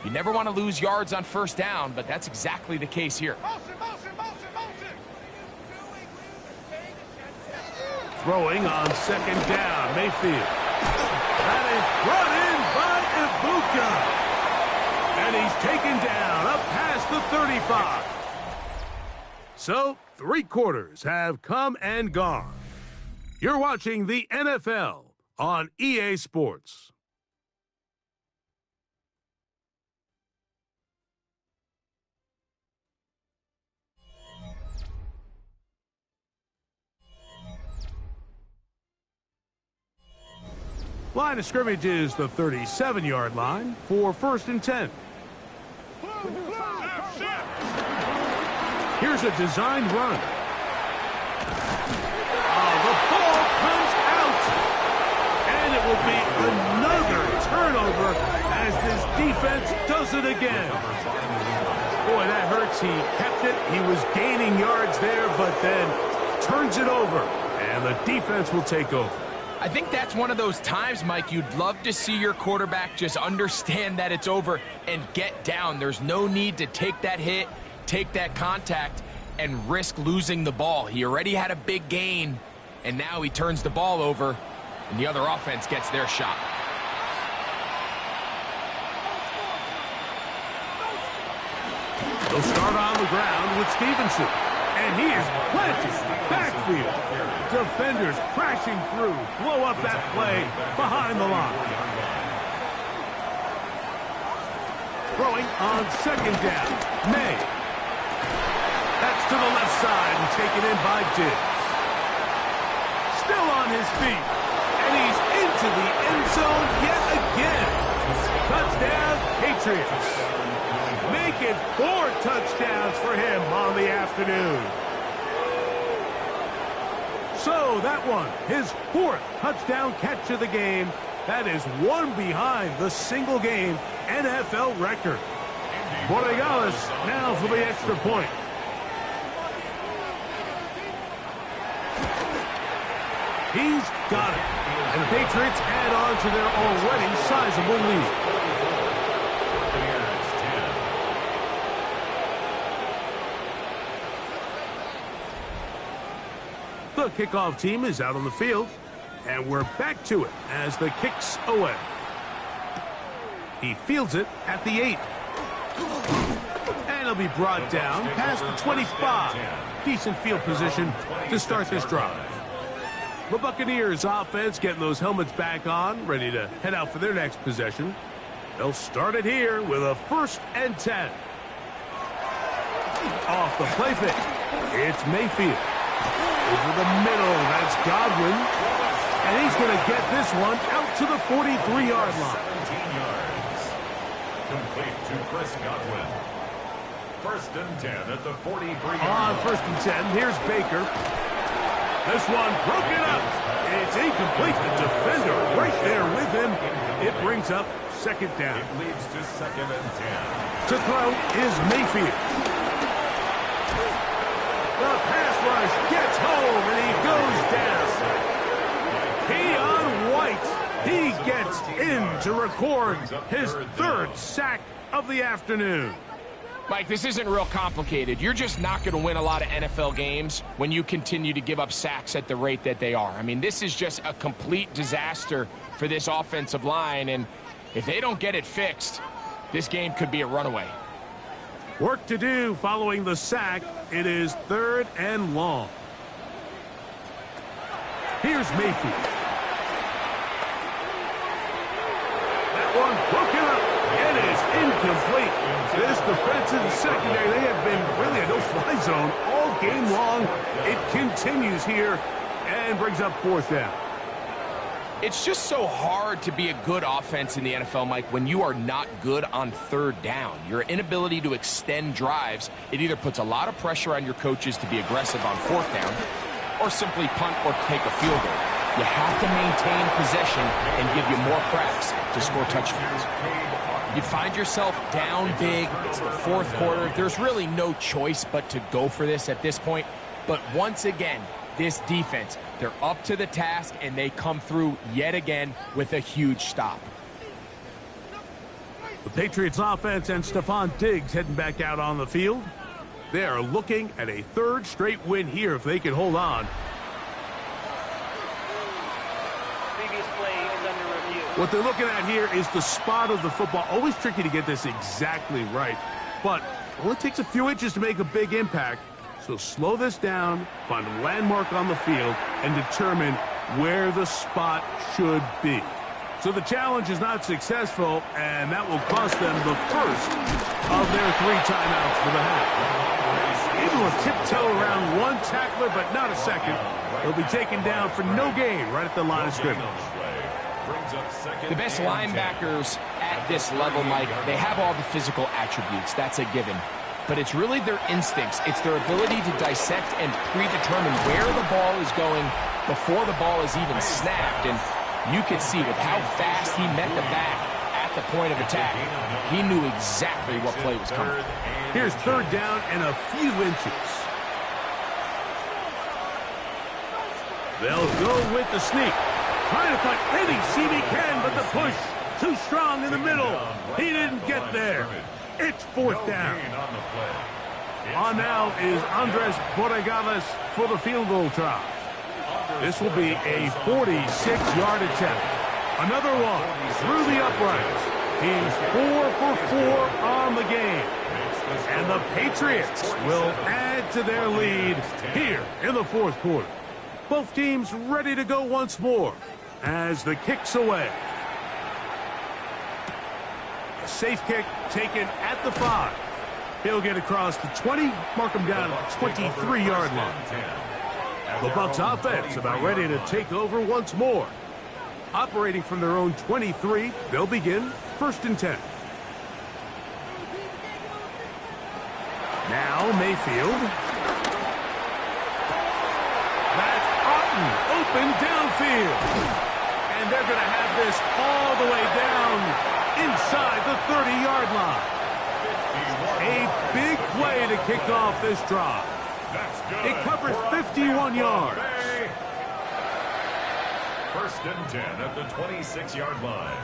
You never want to lose yards on first down, but that's exactly the case here. Throwing on second down, Mayfield. That is brought in by Ibuka. And he's taken down up past the 35. So, 3 quarters have come and gone. You're watching the NFL on EA Sports. Line of scrimmage is the 37-yard line for first and 10. Here's a designed run. Oh, the ball comes out. And it will be another turnover as this defense does it again. Boy, that hurts. He kept it. He was gaining yards there, but then turns it over. And the defense will take over. I think that's one of those times, Mike, you'd love to see your quarterback just understand that it's over and get down. There's no need to take that hit, take that contact, and risk losing the ball. He already had a big gain, and now he turns the ball over, and the other offense gets their shot. They'll start on the ground with Stevenson. And he is planted backfield. Defenders crashing through. Blow up that play behind the line. Throwing on second down. May. That's to the left side and taken in by Diggs. Still on his feet. And he's into the end zone yet again. Touchdown, Patriots. Patriots. Make it 4 touchdowns for him on the afternoon. So that one, his 4th touchdown catch of the game. That is one behind the single-game NFL record. Borregales now for the extra point. He's got it. And the Patriots add on to their already sizable lead. The kickoff team is out on the field, and we're back to it as the kick's away. He fields it at the 8. And he'll be brought down past the 25. Decent field position to start this drive. The Buccaneers offense getting those helmets back on, ready to head out for their next possession. They'll start it here with a 1st and 10. Off the play fake. It's Mayfield. Over the middle, that's Godwin. And he's going to get this one out to the 43-yard line. 17 yards. Complete to Chris Godwin. 1st and 10 at the 43-yard line. On 1st and 10, here's Baker. This one broken up. It's incomplete. The defender right there with him. It brings up 2nd down. It leads to 2nd and 10. To throw is Mayfield. The pass rush gets home, and he goes down. Keon White, he gets in to record his 3rd sack of the afternoon. Mike, this isn't real complicated. You're just not going to win a lot of NFL games when you continue to give up sacks at the rate that they are. I mean, this is just a complete disaster for this offensive line, and if they don't get it fixed, this game could be a runaway. Work to do following the sack. It is 3rd and long. Here's Mayfield. That one broken up. It is incomplete. This defensive secondary, they have been really a no-fly zone all game long. It continues here and brings up 4th down. It's just so hard to be a good offense in the NFL, Mike, when you are not good on 3rd down. Your inability to extend drives, it either puts a lot of pressure on your coaches to be aggressive on 4th down or simply punt or take a field goal. You have to maintain possession and give you more cracks to score touchdowns. You find yourself down big. It's the 4th quarter. There's really no choice but to go for this at this point. But once again, this defense, they're up to the task, and they come through yet again with a huge stop. The Patriots offense and Stephon Diggs heading back out on the field. They are looking at a 3rd straight win here if they can hold on. Previous play is under review. What they're looking at here is the spot of the football. Always tricky to get this exactly right, but it only takes a few inches to make a big impact. So slow this down, find a landmark on the field, and determine where the spot should be. So the challenge is not successful, and that will cost them the 1st of their 3 timeouts for the half. Able to tiptoe around 1 tackler, but not a 2nd. He'll be taken down for no gain right at the line of scrimmage. The best linebackers at this level, Mike, they have all the physical attributes. That's a given. But it's really their instincts. It's their ability to dissect and predetermine where the ball is going before the ball is even snapped. And you could see with how fast he met the back at the point of attack, he knew exactly what play was coming. Here's 3rd down and a few inches. They'll go with the sneak. Trying to find any seam he can, but the push too strong in the middle. He didn't get there. It's 4th down. On now is Andres Borregales for the field goal try. This will be a 46-yard attempt. Another one through the uprights. He's 4 for 4 on the game. And the Patriots will add to their lead here in the 4th quarter. Both teams ready to go once more as the kick's away. A safe kick taken at the 5. He'll get across the 20, mark him down at the 23-yard line. The Bucs offense about ready to take over once more. Operating from their own 23, they'll begin 1st and 10. Now Mayfield. That's Otten, open downfield. And they're going to have this all the way down inside the 30-yard line. A big play to kick off this drive. It covers 51 yards. First and 10 at the 26-yard line.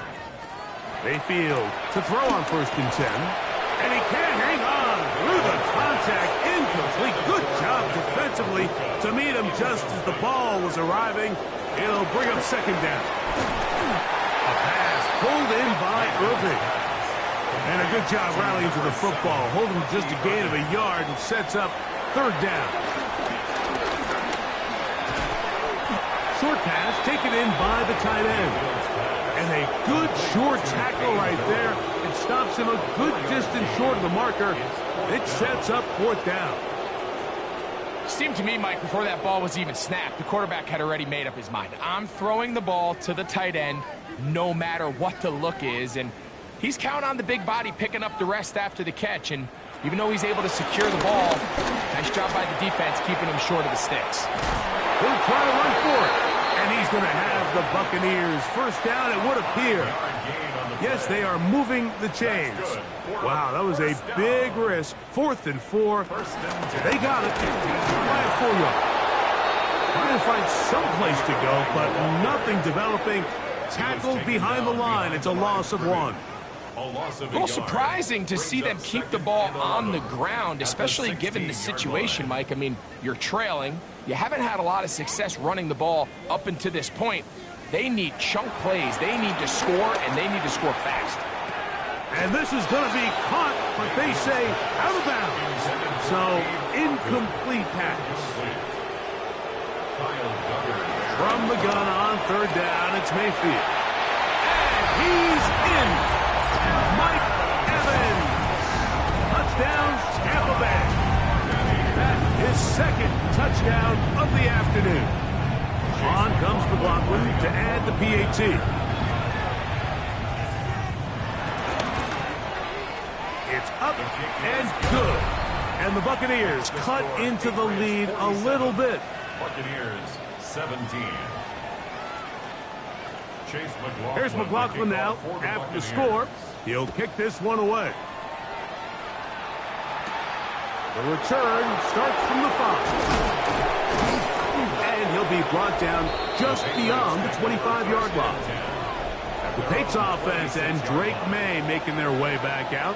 Mayfield to throw on first and 10. And he can't hang on through the contact. Incomplete. Good job defensively to meet him just as the ball was arriving. It'll bring up second down. A pass pulled in by Irving. And a good job rallying to the football. Holding just a gain of a yard and sets up third down. Short pass taken in by the tight end. And a good short tackle right there. It stops him a good distance short of the marker. It sets up fourth down. Seemed to me, Mike, before that ball was even snapped, the quarterback had already made up his mind. I'm throwing the ball to the tight end no matter what the look is. And he's counting on the big body picking up the rest after the catch. And even though he's able to secure the ball, nice job by the defense keeping him short of the sticks. He'll try to run for it. And he's going to have the Buccaneers first down, it would appear. Yes, they are moving the chains. Wow, that was a big risk. 4th and 4. They got it by a full yard. Trying to find some place to go, but nothing developing. Tackled behind the line. It's a loss of 1. A little surprising to see them keep the ball on the ground, especially given the situation, Mike. I mean, you're trailing. You haven't had a lot of success running the ball up until this point. They need chunk plays. They need to score, and they need to score fast. And this is going to be caught, but they say out of bounds. So, incomplete pass. From the gun on third down, it's Mayfield. And he's in. Mike Evans. Touchdown, Tampa Bay. That is second touchdown of the afternoon. On comes McLaughlin to add the PAT. It's up and good. And the Buccaneers cut into the lead a little bit. Buccaneers 17. Here's McLaughlin now after the score. He'll kick this one away. The return starts from the 5. And he'll be brought down just beyond the 25-yard line. The Pates offense and Drake May making their way back out.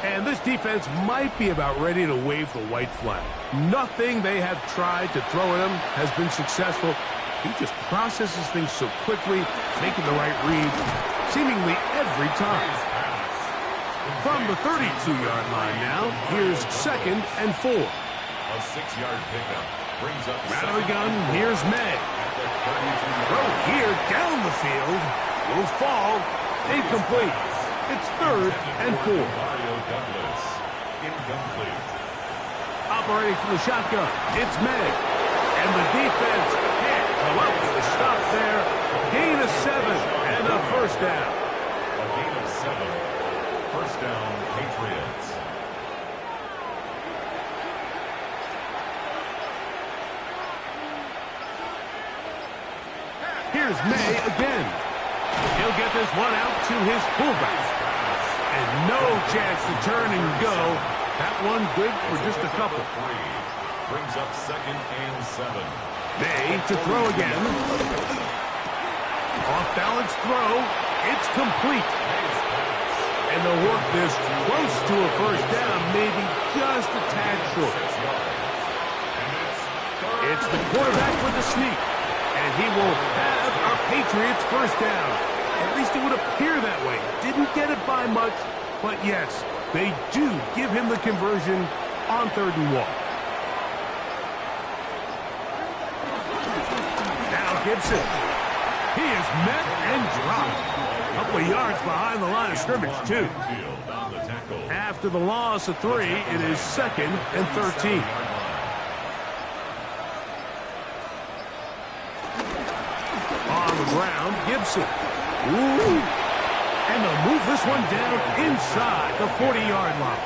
And this defense might be about ready to wave the white flag. Nothing they have tried to throw at him has been successful. He just processes things so quickly, making the right read seemingly every time. From the 32-yard line now, here's 2nd and 4. A 6-yard pickup brings up out of the gun, here's May. Throw here down the field. Will fall. Incomplete. It's 3rd and 4. Incomplete. Operating from the shotgun, it's May. And the defense can't come up with a stop there. Gain of 7 and a first down. A gain of 7. First down, Patriots. Here's May again. He'll get this one out to his fullback. And no chance to turn and go. That one good for just a couple. Brings up 2nd and 7. May to throw again. Off-balance throw. It's complete. And they'll work this close to a first down, maybe just a tad short. It's the quarterback with the sneak. And he will have our Patriots first down. At least it would appear that way. Didn't get it by much, but yes, they do give him the conversion on 3rd and 1. Now Gibson. He is met and dropped. A couple of yards behind the line of scrimmage, too. After the loss of 3, it is 2nd and 13. On the ground, Gibson. Ooh. And they'll move this one down inside the 40-yard line.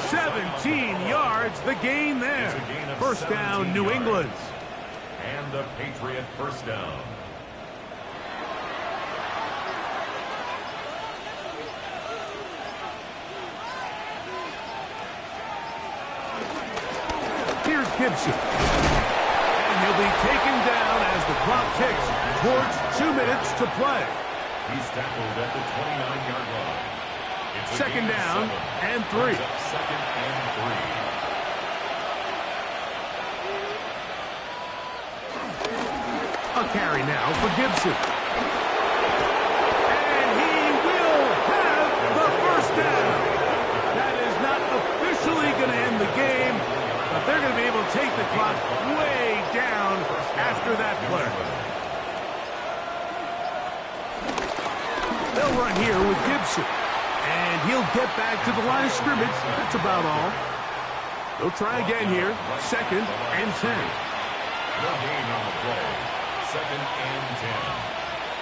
17 yards, the gain there. First down, New England. And the Patriot first down. Here's Gibson. And he'll be taken down as the clock ticks towards 2 minutes to play. He's tackled at the 29-yard line. It's a Second gain of down 7. and 3. Brings up second and 3. A carry now for Gibson. And he will have the first down. That is not officially going to end the game, but they're going to be able to take the clock way down after that play. They'll run here with Gibson. And he'll get back to the line of scrimmage. That's about all. They'll try again here. Second and 10. No gain on the play. Second and 10.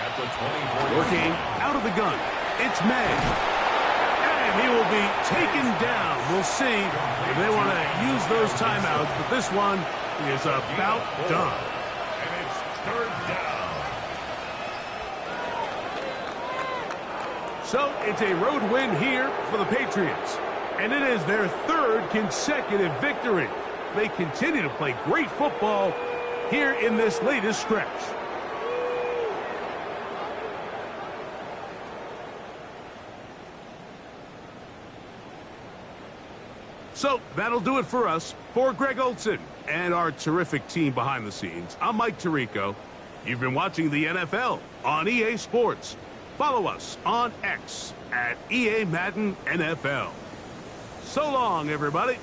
At the 24. Working out of the gun. It's May. And he will be taken down. We'll see if they want to use those timeouts. But this one is about done. And it's third down. So it's a road win here for the Patriots. And it is their third consecutive victory. They continue to play great football here in this latest stretch. So that'll do it for us. For Greg Olson and our terrific team behind the scenes, I'm Mike Tirico. You've been watching the NFL on EA Sports. Follow us on X at EA Madden NFL. So long, everybody.